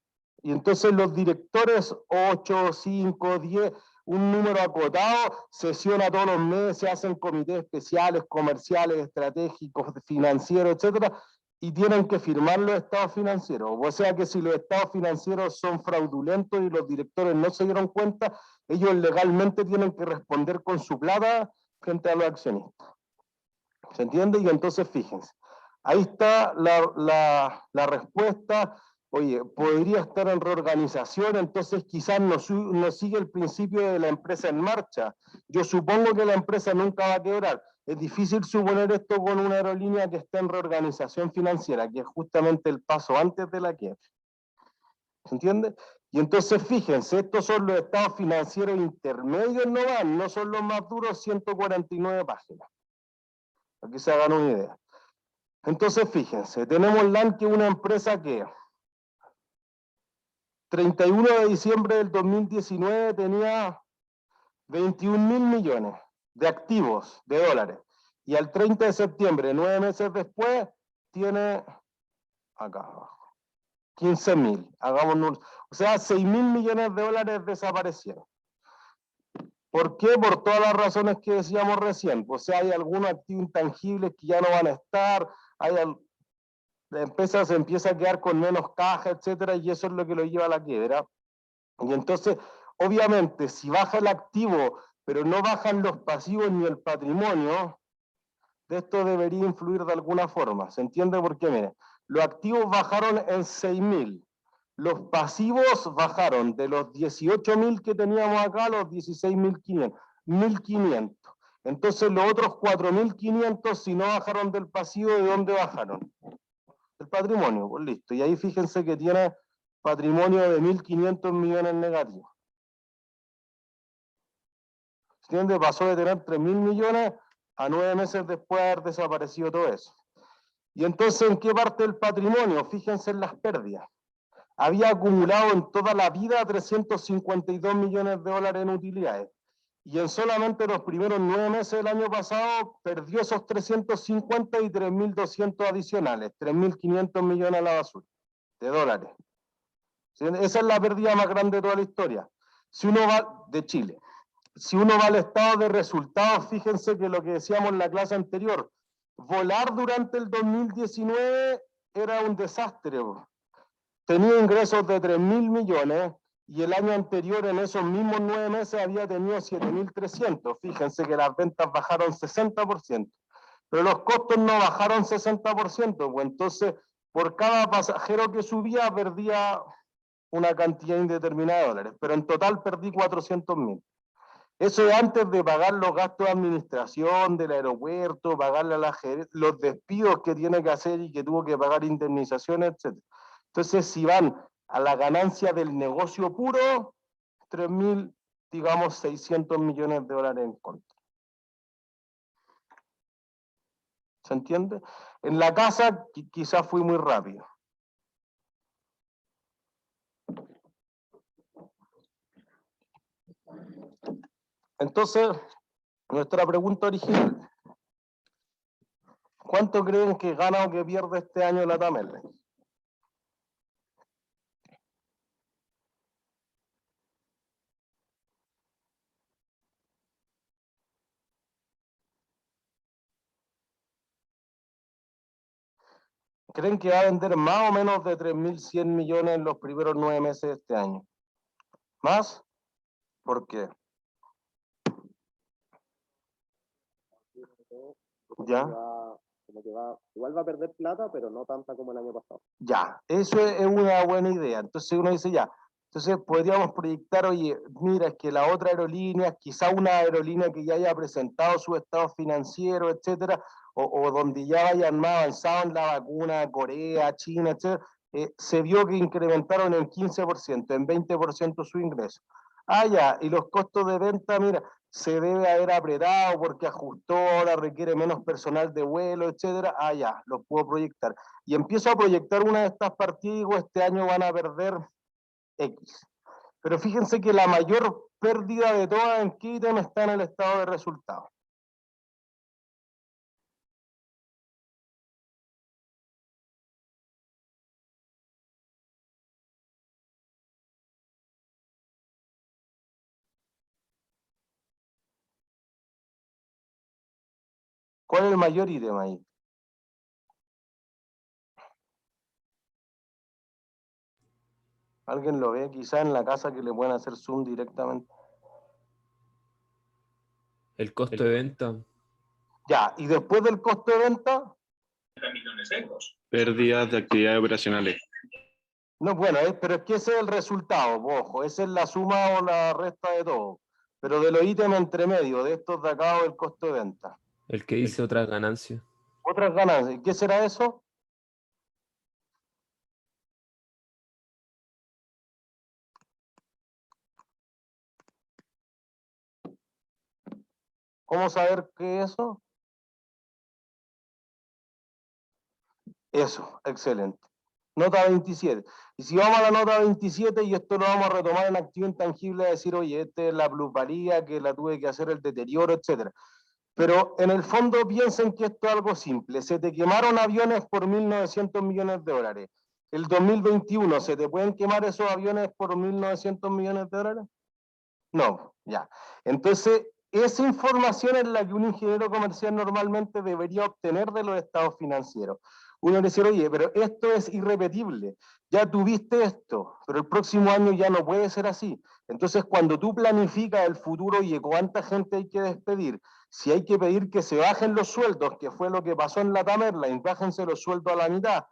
Y entonces los directores, 8, 5, 10, un número acotado, sesiona todos los meses, hacen comités especiales, comerciales, estratégicos, financieros, etcétera, y tienen que firmar los estados financieros. O sea que si los estados financieros son fraudulentos y los directores no se dieron cuenta, ellos legalmente tienen que responder con su plata frente a los accionistas. ¿Se entiende? Y entonces fíjense, ahí está la respuesta. Oye, podría estar en reorganización, entonces quizás no sigue el principio de la empresa en marcha. Yo supongo que la empresa nunca va a quebrar. Es difícil suponer esto con una aerolínea que está en reorganización financiera, que es justamente el paso antes de la quiebra. ¿Se entiende? Y entonces fíjense, estos son los estados financieros intermedios, no son los más duros, 149 páginas. Para que se hagan una idea. Entonces fíjense, tenemos LAN, que es una empresa que 31 de diciembre del 2019 tenía 21.000 millones de activos de dólares. Y al 30 de septiembre, 9 meses después, tiene acá abajo 15.000. Hagámonos, o sea, 6.000 millones de dólares desaparecieron. ¿Por qué? Por todas las razones que decíamos recién. O sea, hay algunos activos intangibles que ya no van a estar, la empresa se empieza a quedar con menos caja, etcétera, y eso es lo que lo lleva a la quiebra. Y entonces, obviamente, si baja el activo, pero no bajan los pasivos ni el patrimonio, de esto debería influir de alguna forma. ¿Se entiende por qué? Mire, los activos bajaron en 6.000. Los pasivos bajaron de los 18.000 que teníamos acá a los 16.500. 1.500. Entonces los otros 4.500, si no bajaron del pasivo, ¿de dónde bajaron? El patrimonio, pues listo. Y ahí fíjense que tiene patrimonio de 1.500 millones negativos. ¿Se entiende? Pasó de tener 3.000 millones a 9 meses después de haber desaparecido todo eso. Y entonces, ¿en qué parte del patrimonio? Fíjense en las pérdidas. Había acumulado en toda la vida 352 millones de dólares en utilidades. Y en solamente los primeros 9 meses del año pasado perdió esos 350 y 3.200 adicionales, 3.500 millones a la basura de dólares. ¿Sí? Esa es la pérdida más grande de toda la historia. Si uno va de Chile, si uno va al estado de resultados, fíjense que lo que decíamos en la clase anterior, volar durante el 2019 era un desastre. Tenía ingresos de 3.000 millones y el año anterior en esos mismos 9 meses había tenido 7.300. Fíjense que las ventas bajaron 60%, pero los costos no bajaron 60%, pues entonces por cada pasajero que subía perdía una cantidad indeterminada de dólares, pero en total perdí 400.000. Eso es antes de pagar los gastos de administración del aeropuerto, pagarle a la los despidos que tiene que hacer y que tuvo que pagar indemnizaciones, etc. Entonces, si van a la ganancia del negocio puro, 3.000, digamos, 600 millones de dólares en contra. ¿Se entiende? En la casa quizás fui muy rápido. Entonces, nuestra pregunta original. ¿Cuánto creen que gana o que pierde este año la TAM Airlines? ¿Creen que va a vender más o menos de 3.100 millones en los primeros 9 meses de este año? ¿Más? ¿Por qué? ¿Ya? Igual va a perder plata, pero no tanta como el año pasado. Ya, eso es una buena idea. Entonces uno dice ya, entonces podríamos proyectar, oye, mira, es que la otra aerolínea, quizá una aerolínea que ya haya presentado su estado financiero, etcétera, o donde ya vayan más avanzado en la vacuna, Corea, China, etcétera, se vio que incrementaron en 15%, en 20% su ingreso. Ah, ya, y los costos de venta, mira, se debe haber apretado porque ajustó, ahora requiere menos personal de vuelo, etcétera. Ah, ya, lo puedo proyectar. Y empiezo a proyectar una de estas partidas y digo, este año van a perder X. Pero fíjense que la mayor pérdida de todas en qué ítem está en el estado de resultados. ¿Cuál es el mayor ítem ahí? ¿Alguien lo ve? Quizá en la casa que le pueden hacer zoom directamente. El costo de venta. Ya, y después del costo de venta, 30 millones de euros. Pérdidas de actividades operacionales. no, bueno, pero es que ese es el resultado, ojo, esa es la suma o la resta de todo. Pero de los ítems entre medio, de estos de acá o el costo de venta. El que dice otras ganancias. Otras ganancias, ¿qué será eso? ¿Cómo saber qué es eso? Eso, excelente. Nota 27. Y si vamos a la nota 27, y esto lo vamos a retomar en activo intangible, a decir, oye, esta es la plusvalía, que la tuve que hacer el deterioro, etcétera. Pero en el fondo piensen que esto es algo simple. Se te quemaron aviones por 1.900 millones de dólares. El 2021, ¿se te pueden quemar esos aviones por 1.900 millones de dólares? No. Ya. Entonces, esa información es la que un ingeniero comercial normalmente debería obtener de los estados financieros. Uno le dice, oye, pero esto es irrepetible, ya tuviste esto, pero el próximo año ya no puede ser así. Entonces, cuando tú planificas el futuro, oye, ¿cuánta gente hay que despedir? Si hay que pedir que se bajen los sueldos, que fue lo que pasó en LATAM Airlines, bájense los sueldos a la mitad.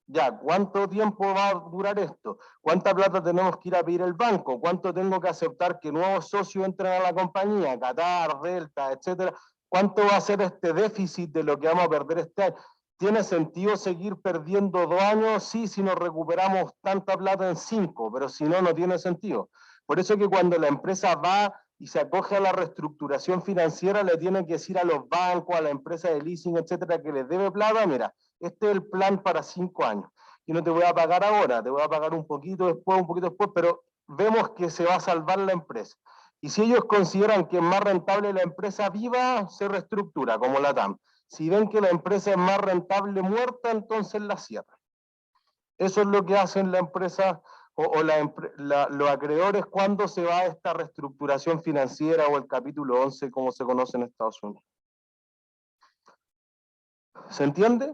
Ya, ¿cuánto tiempo va a durar esto? ¿Cuánta plata tenemos que ir a pedir el banco? ¿Cuánto tengo que aceptar que nuevos socios entren a la compañía? Qatar, Delta, etcétera. ¿Cuánto va a ser este déficit de lo que vamos a perder este año? ¿Tiene sentido seguir perdiendo 2 años? Sí, si nos recuperamos tanta plata en 5, pero si no, no tiene sentido. Por eso que cuando la empresa va y se acoge a la reestructuración financiera, le tienen que decir a los bancos, a la empresa de leasing, etcétera, que les debe plata, mira, este es el plan para 5 años. Y no te voy a pagar ahora, te voy a pagar un poquito después, pero vemos que se va a salvar la empresa. Y si ellos consideran que es más rentable la empresa viva, se reestructura, como la TAM. Si ven que la empresa es más rentable muerta, entonces la cierran. Eso es lo que hacen la empresa los acreedores cuando se va a esta reestructuración financiera o el capítulo 11, como se conoce en Estados Unidos. ¿Se entiende?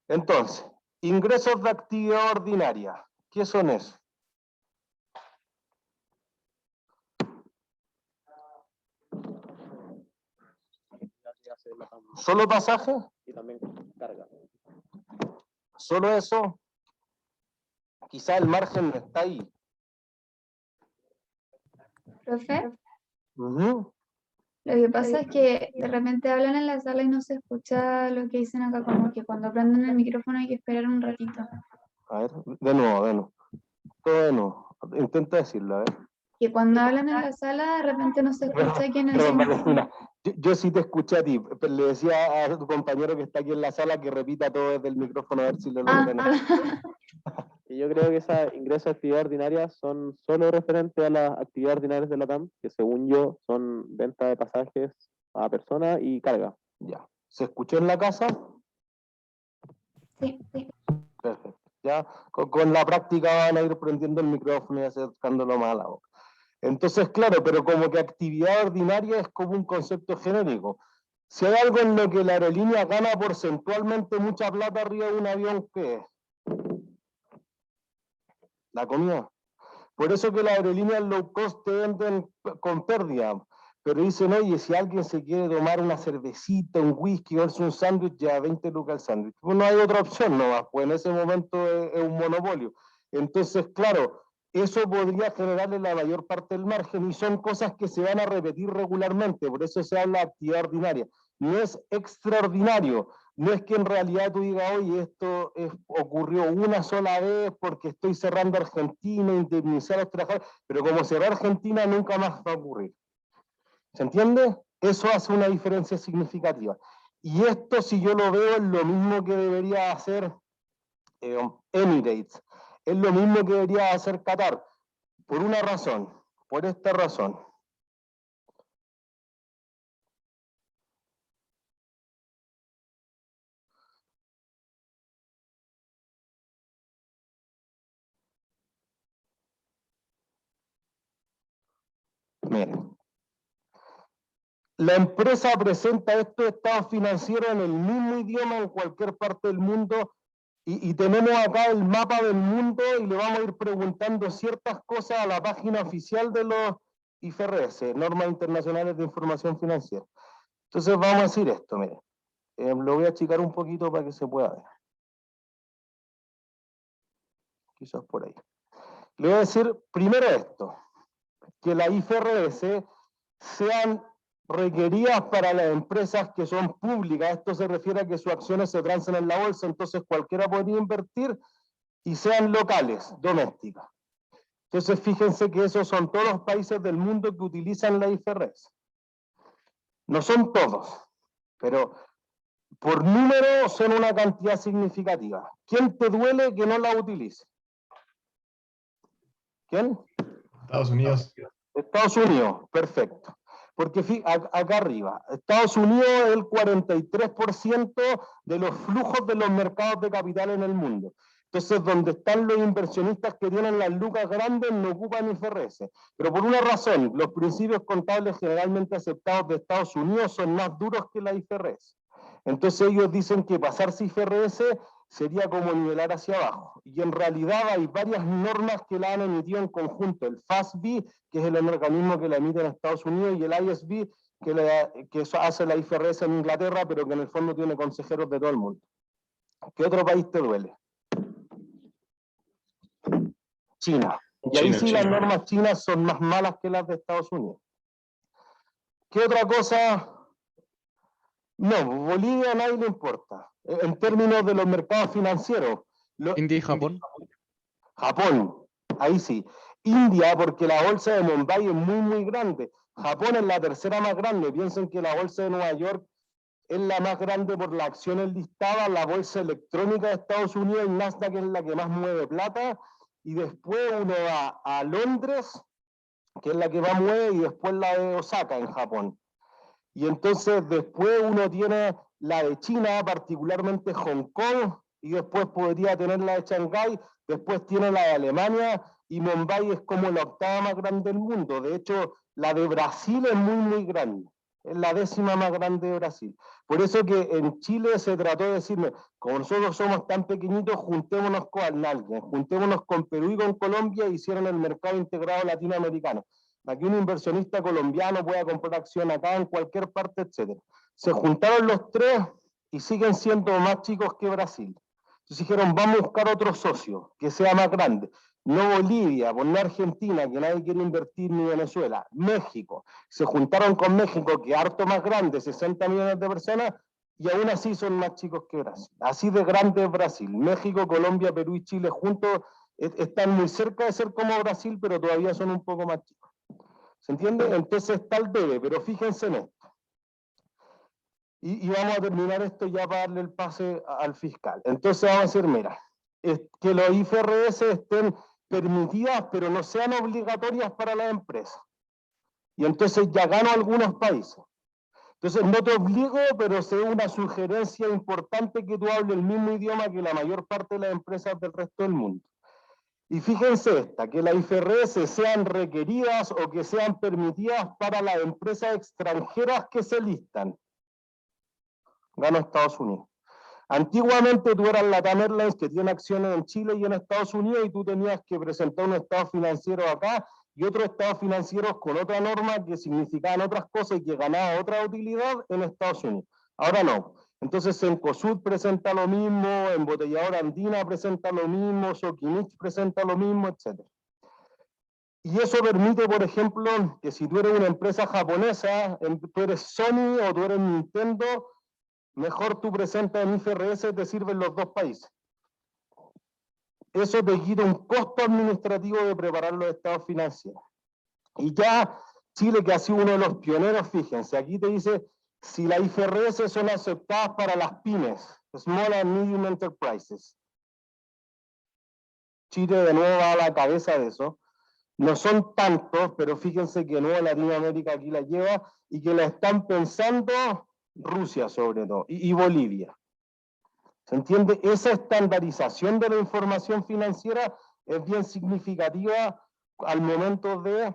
Entonces, ingresos de actividad ordinaria. ¿Qué son esos? ¿Solo pasaje? Y también carga. ¿Solo eso? Quizá el margen no está ahí. Profe, Ujú. lo que pasa es que de repente hablan en la sala y no se escucha lo que dicen acá, como que cuando prenden el micrófono hay que esperar un ratito. A ver, de nuevo. Todo de nuevo. Intenta decirlo, a ver. Que cuando hablan en la sala de repente no se escucha quiénes Pero, son. Valentina, yo sí te escuché a ti. Le decía a tu compañero que está aquí en la sala que repita todo desde el micrófono a ver si lo logran. Y yo creo que esos ingresos de actividad ordinaria son solo referentes a las actividades ordinarias de la TAM, que según yo son venta de pasajes a personas y carga. Ya. ¿Se escuchó en la casa? Sí. Perfecto. Ya con la práctica van a ir prendiendo el micrófono y acercándolo más a la boca. Entonces, claro, pero como que actividad ordinaria es como un concepto genérico. Si hay algo en lo que la aerolínea gana porcentualmente mucha plata arriba de un avión, ¿qué es? La comida. Por eso que las aerolíneas low cost te venden con pérdida. Pero dicen, oye, si alguien se quiere tomar una cervecita, un whisky o un sándwich, ya 20 lucas el sándwich. Pues no hay otra opción nomás, pues en ese momento es un monopolio. Entonces, claro, eso podría generarle la mayor parte del margen y son cosas que se van a repetir regularmente, por eso se habla de actividad ordinaria. No es extraordinario, no es que en realidad tú digas, oye, ocurrió una sola vez porque estoy cerrando Argentina, indemnizar a los trabajadores, pero como cerrar Argentina nunca más va a ocurrir. ¿Se entiende? Eso hace una diferencia significativa. Y esto, si yo lo veo, es lo mismo que debería hacer Emirates. Es lo mismo que debería hacer Qatar. Por una razón. Por esta razón. Miren. La empresa presenta estos estados financieros en el mismo idioma en cualquier parte del mundo y tenemos acá el mapa del mundo y le vamos a ir preguntando ciertas cosas a la página oficial de los IFRS, Normas Internacionales de Información Financiera. Entonces vamos a decir esto, miren. Lo voy a achicar un poquito para que se pueda ver. Quizás por ahí. Le voy a decir primero esto, que las IFRS sean requeridas para las empresas que son públicas. Esto se refiere a que sus acciones se transen en la bolsa, entonces cualquiera podría invertir y sean locales, domésticas. Entonces fíjense que esos son todos los países del mundo que utilizan la IFRS. No son todos, pero por número son una cantidad significativa. ¿Quién te duele que no la utilice? ¿Quién? Estados Unidos. Estados Unidos, perfecto. Porque acá arriba, Estados Unidos es el 43% de los flujos de los mercados de capital en el mundo. Entonces, donde están los inversionistas que tienen las lucas grandes no ocupan IFRS. Pero por una razón, los principios contables generalmente aceptados de Estados Unidos son más duros que la IFRS. Entonces ellos dicen que pasarse IFRS sería como nivelar hacia abajo. Y en realidad hay varias normas que la han emitido en conjunto. El FASB, que es el organismo que la emite en Estados Unidos, y el ISB, que hace la IFRS en Inglaterra, pero que en el fondo tiene consejeros de todo el mundo. ¿Qué otro país te duele? China. Y ahí sí las normas chinas son más malas que las de Estados Unidos. ¿Qué otra cosa? No, Bolivia a nadie le importa. En términos de los mercados financieros. India y Japón. Japón, ahí sí. India, porque la bolsa de Mumbai es muy, muy grande. Japón es la tercera más grande. Piensen que la bolsa de Nueva York es la más grande por las acciones listadas, la bolsa electrónica de Estados Unidos, el Nasdaq es la que más mueve plata, y después uno va a Londres, que es la que más mueve, y después la de Osaka en Japón. Y entonces después uno tiene la de China, particularmente Hong Kong, y después podría tener la de Shanghái, después tiene la de Alemania, y Mumbai es como la octava más grande del mundo. De hecho, la de Brasil es muy, muy grande. Es la 10ª más grande de Brasil. Por eso que en Chile se trató de decirme, como nosotros somos tan pequeñitos, juntémonos con alguien, juntémonos con Perú y con Colombia, e hicieron el mercado integrado latinoamericano. Para que un inversionista colombiano pueda comprar acción acá, en cualquier parte, etc. Se juntaron los tres y siguen siendo más chicos que Brasil. Entonces dijeron, vamos a buscar otro socio que sea más grande. No Bolivia, no Argentina, que nadie quiere invertir, ni Venezuela. México. Se juntaron con México, que es harto más grande, 60 millones de personas, y aún así son más chicos que Brasil. Así de grande es Brasil. México, Colombia, Perú y Chile juntos están muy cerca de ser como Brasil, pero todavía son un poco más chicos. ¿Se entiende? Entonces está el debe, pero fíjense en esto. Y vamos a terminar esto ya para darle el pase al fiscal. Entonces vamos a decir, mira, que los IFRS estén permitidas, pero no sean obligatorias para las empresas. Y entonces ya gano algunos países. Entonces no te obligo, pero sé una sugerencia importante que tú hables el mismo idioma que la mayor parte de las empresas del resto del mundo. Y fíjense esta, que las IFRS sean requeridas o que sean permitidas para las empresas extranjeras que se listan. Gana Estados Unidos. Antiguamente tú eras Latam Airlines, que tiene acciones en Chile y en Estados Unidos, y tú tenías que presentar un estado financiero acá y otros estados financieros con otra norma que significaban otras cosas y que ganaba otra utilidad en Estados Unidos. Ahora no. Entonces Cencosud presenta lo mismo, Embotelladora Andina presenta lo mismo, Soquimich presenta lo mismo, etc. Y eso permite, por ejemplo, que si tú eres una empresa japonesa, tú eres Sony o tú eres Nintendo, mejor tú presentas en IFRS, te sirven los dos países. Eso te quita un costo administrativo de preparar los estados financieros. Y ya Chile, que ha sido uno de los pioneros, fíjense, aquí te dice si las IFRS son aceptadas para las pymes, Small and Medium Enterprises. Chile de nuevo va a la cabeza de eso. No son tantos, pero fíjense que Nueva Latinoamérica aquí la lleva y que la están pensando Rusia sobre todo, y Bolivia. ¿Se entiende? Esa estandarización de la información financiera es bien significativa al momento de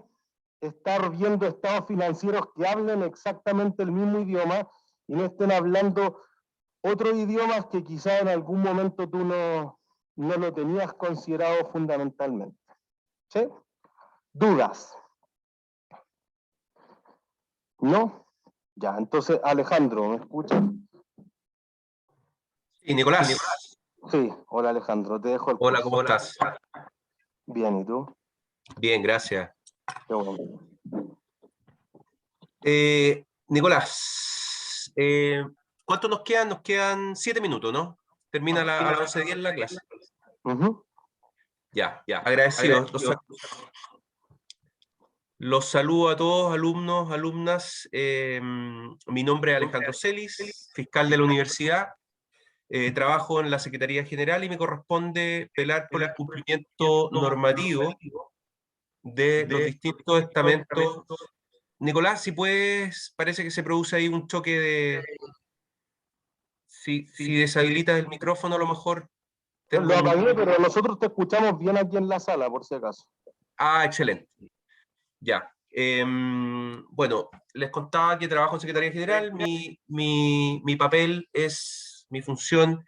estar viendo estados financieros que hablen exactamente el mismo idioma y no estén hablando otros idiomas que quizá en algún momento tú no lo tenías considerado fundamentalmente. ¿Sí? ¿Dudas? ¿No? Ya, entonces Alejandro, ¿me escuchas? Sí, Nicolás. Sí, hola Alejandro, te dejo el Hola, curso. ¿cómo estás? Bien, ¿y tú? Bien, gracias. Qué bueno. Nicolás, ¿cuánto nos quedan? Nos quedan 7 minutos, ¿no? Termina a las 11:10 la clase. Ya, agradecido. Los saludo a todos, alumnos, alumnas. Mi nombre es Alejandro Celis, fiscal de la universidad. Trabajo en la Secretaría General y me corresponde velar por el cumplimiento normativo de los distintos estamentos. Nicolás, si puedes, parece que se produce ahí un choque de... Si deshabilitas el micrófono, a lo mejor Lo apagué, pero nosotros te escuchamos bien aquí en la sala, por si acaso. Ah, excelente. Ya. Bueno, les contaba que trabajo en Secretaría General. Mi papel es, mi función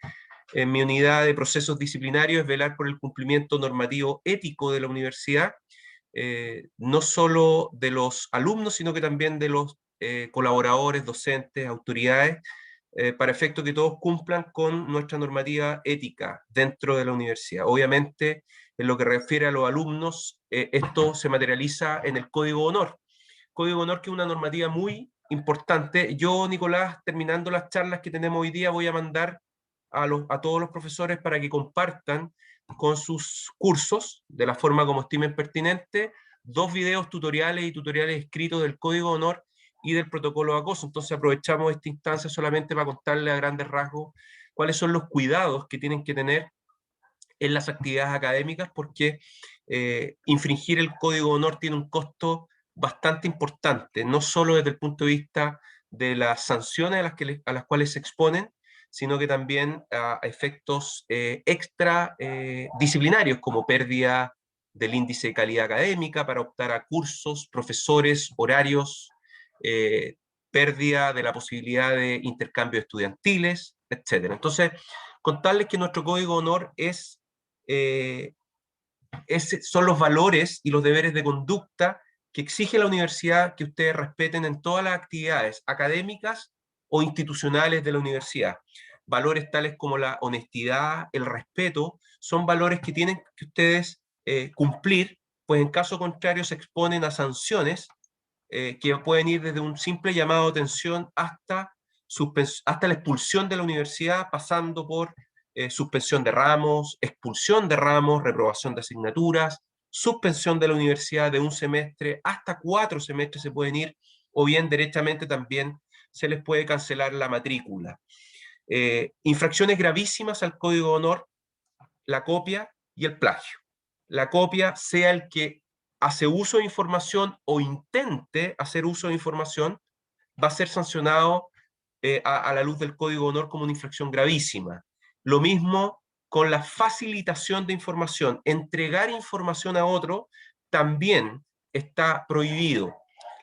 en mi unidad de procesos disciplinarios es velar por el cumplimiento normativo ético de la universidad, no solo de los alumnos, sino que también de los colaboradores, docentes, autoridades, para efecto que todos cumplan con nuestra normativa ética dentro de la universidad. Obviamente, en lo que refiere a los alumnos, esto se materializa en el Código de Honor. Código de Honor, que es una normativa muy importante. Yo, Nicolás, terminando las charlas que tenemos hoy día, voy a mandar a todos los profesores para que compartan con sus cursos, de la forma como estimen pertinente, 2 videos tutoriales y tutoriales escritos del Código de Honor y del protocolo de acoso. Entonces aprovechamos esta instancia solamente para contarle a grandes rasgos cuáles son los cuidados que tienen que tener en las actividades académicas, porque infringir el Código de Honor tiene un costo bastante importante, no solo desde el punto de vista de las sanciones a las cuales se exponen, sino que también a efectos extra disciplinarios, como pérdida del índice de calidad académica para optar a cursos, profesores, horarios, pérdida de la posibilidad de intercambios estudiantiles, etc. Entonces, contarles que nuestro Código de Honor son los valores y los deberes de conducta que exige la universidad que ustedes respeten en todas las actividades académicas o institucionales de la universidad. Valores tales como la honestidad, el respeto, son valores que tienen que ustedes cumplir, pues en caso contrario se exponen a sanciones que pueden ir desde un simple llamado de atención hasta la expulsión de la universidad, pasando por suspensión de ramos, expulsión de ramos, reprobación de asignaturas, suspensión de la universidad de 1 semestre, hasta 4 semestres se pueden ir, o bien directamente también se les puede cancelar la matrícula. Infracciones gravísimas al Código de Honor: la copia y el plagio. La copia, sea el que hace uso de información o intente hacer uso de información, va a ser sancionado a la luz del Código de Honor como una infracción gravísima. Lo mismo con la facilitación de información. Entregar información a otro también está prohibido.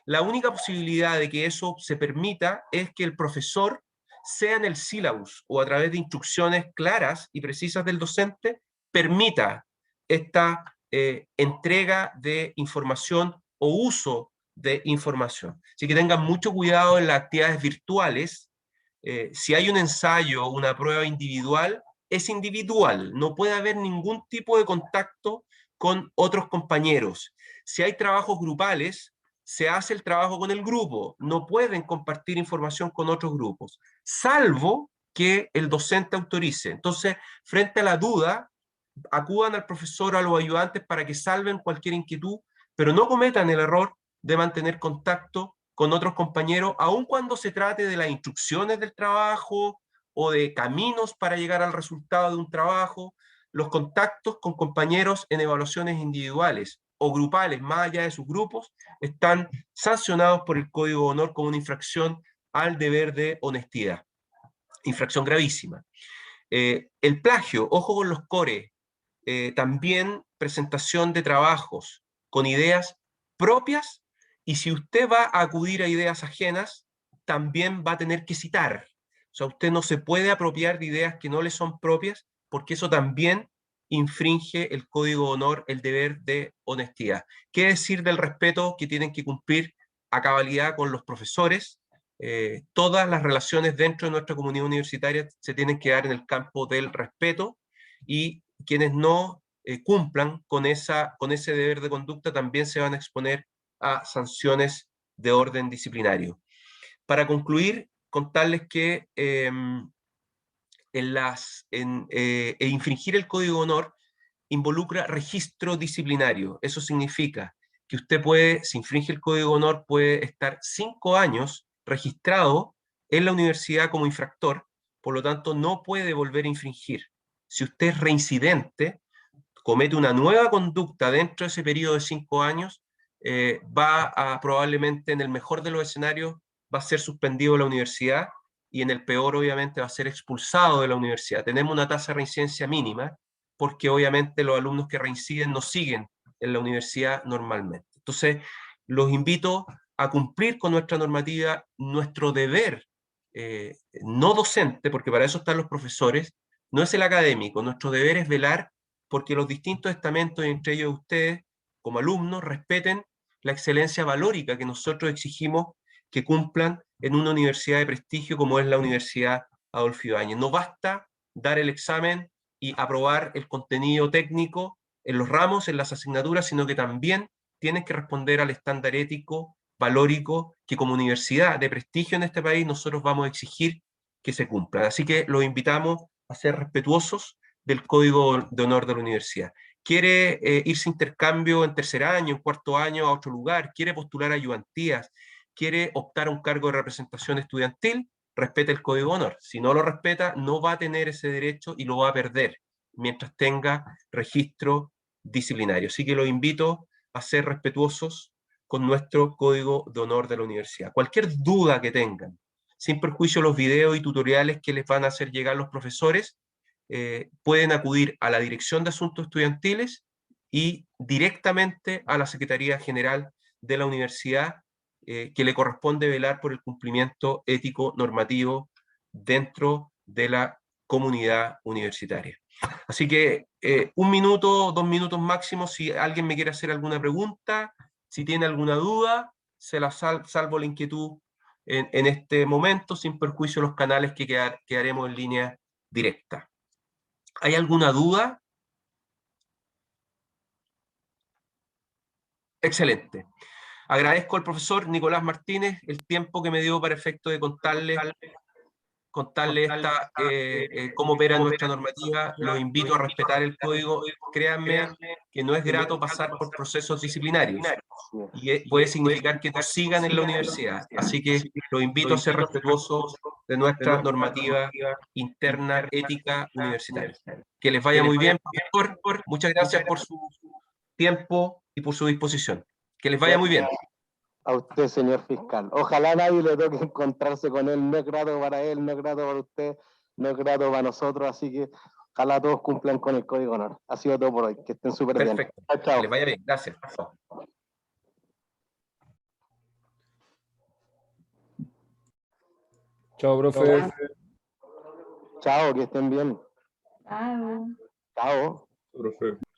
La única posibilidad de que eso se permita es que el profesor, sea en el sílabus o a través de instrucciones claras y precisas del docente, permita esta entrega de información o uso de información. Así que tengan mucho cuidado en las actividades virtuales. Si hay un ensayo, una prueba individual, es individual, no puede haber ningún tipo de contacto con otros compañeros. Si hay trabajos grupales, se hace el trabajo con el grupo, no pueden compartir información con otros grupos, salvo que el docente autorice. Entonces, frente a la duda, acudan al profesor o a los ayudantes para que salven cualquier inquietud, pero no cometan el error de mantener contacto con otros compañeros, aun cuando se trate de las instrucciones del trabajo o de caminos para llegar al resultado de un trabajo. Los contactos con compañeros en evaluaciones individuales o grupales, más allá de sus grupos, están sancionados por el Código de Honor como una infracción al deber de honestidad. Infracción gravísima. El plagio, ojo con los core, también presentación de trabajos con ideas propias, y si usted va a acudir a ideas ajenas, también va a tener que citar. O sea, usted no se puede apropiar de ideas que no le son propias, porque eso también infringe el Código de Honor, el deber de honestidad. ¿Qué decir del respeto que tienen que cumplir a cabalidad con los profesores? Todas las relaciones dentro de nuestra comunidad universitaria se tienen que dar en el campo del respeto, y quienes no cumplan con ese deber de conducta también se van a exponer a sanciones de orden disciplinario. Para concluir, contarles que infringir el Código de Honor involucra registro disciplinario. Eso significa que usted puede, si infringe el Código de Honor, puede estar 5 años registrado en la universidad como infractor, por lo tanto no puede volver a infringir. Si usted es reincidente, comete una nueva conducta dentro de ese periodo de 5 años, probablemente, en el mejor de los escenarios, va a ser suspendido de la universidad, y en el peor, obviamente, va a ser expulsado de la universidad. Tenemos una tasa de reincidencia mínima, porque obviamente los alumnos que reinciden no siguen en la universidad normalmente. Entonces, los invito a cumplir con nuestra normativa, nuestro deber no docente, porque para eso están los profesores, no es el académico. Nuestro deber es velar porque los distintos estamentos, y entre ellos ustedes, como alumnos, respeten la excelencia valórica que nosotros exigimos que cumplan en una universidad de prestigio como es la Universidad Adolfo Ibáñez. No basta dar el examen y aprobar el contenido técnico en los ramos, en las asignaturas, sino que también tienes que responder al estándar ético, valórico, que como universidad de prestigio en este país nosotros vamos a exigir que se cumplan. Así que los invitamos a ser respetuosos del Código de Honor de la universidad. Quiere irse a intercambio en tercer año, en cuarto año a otro lugar, quiere postular ayudantías, quiere optar a un cargo de representación estudiantil, respeta el Código de Honor. Si no lo respeta, no va a tener ese derecho y lo va a perder mientras tenga registro disciplinario. Así que los invito a ser respetuosos con nuestro Código de Honor de la universidad. Cualquier duda que tengan, sin perjuicio los videos y tutoriales que les van a hacer llegar los profesores, pueden acudir a la Dirección de Asuntos Estudiantiles y directamente a la Secretaría General de la Universidad, que le corresponde velar por el cumplimiento ético normativo dentro de la comunidad universitaria. Así que 1 minuto, 2 minutos máximo, si alguien me quiere hacer alguna pregunta, si tiene alguna duda, se la salvo la inquietud en este momento, sin perjuicio de los canales que quedaremos en línea directa. ¿Hay alguna duda? Excelente. Agradezco al profesor Nicolás Martínez el tiempo que me dio para efecto de contarle cómo opera nuestra normativa. Los invito a respetar el código. Créanme que no es grato pasar por procesos disciplinarios y puede significar que nos sigan en la universidad. Así que los invito a ser respetuosos de nuestra normativa interna ética universitaria. Que les vaya muy bien, profesor. Muchas gracias por su tiempo y por su disposición. Que les vaya muy bien. A usted, señor fiscal. Ojalá a nadie le toque encontrarse con él. No es grato para él, no es grato para usted, no es grato para nosotros. Así que ojalá todos cumplan con el Código de Honor. Ha sido todo por hoy. Que estén súper bien. Perfecto. Chao, chao. Que les vaya bien. Gracias. Chao, profe. Chao, que estén bien. Chao. Chao. Profe.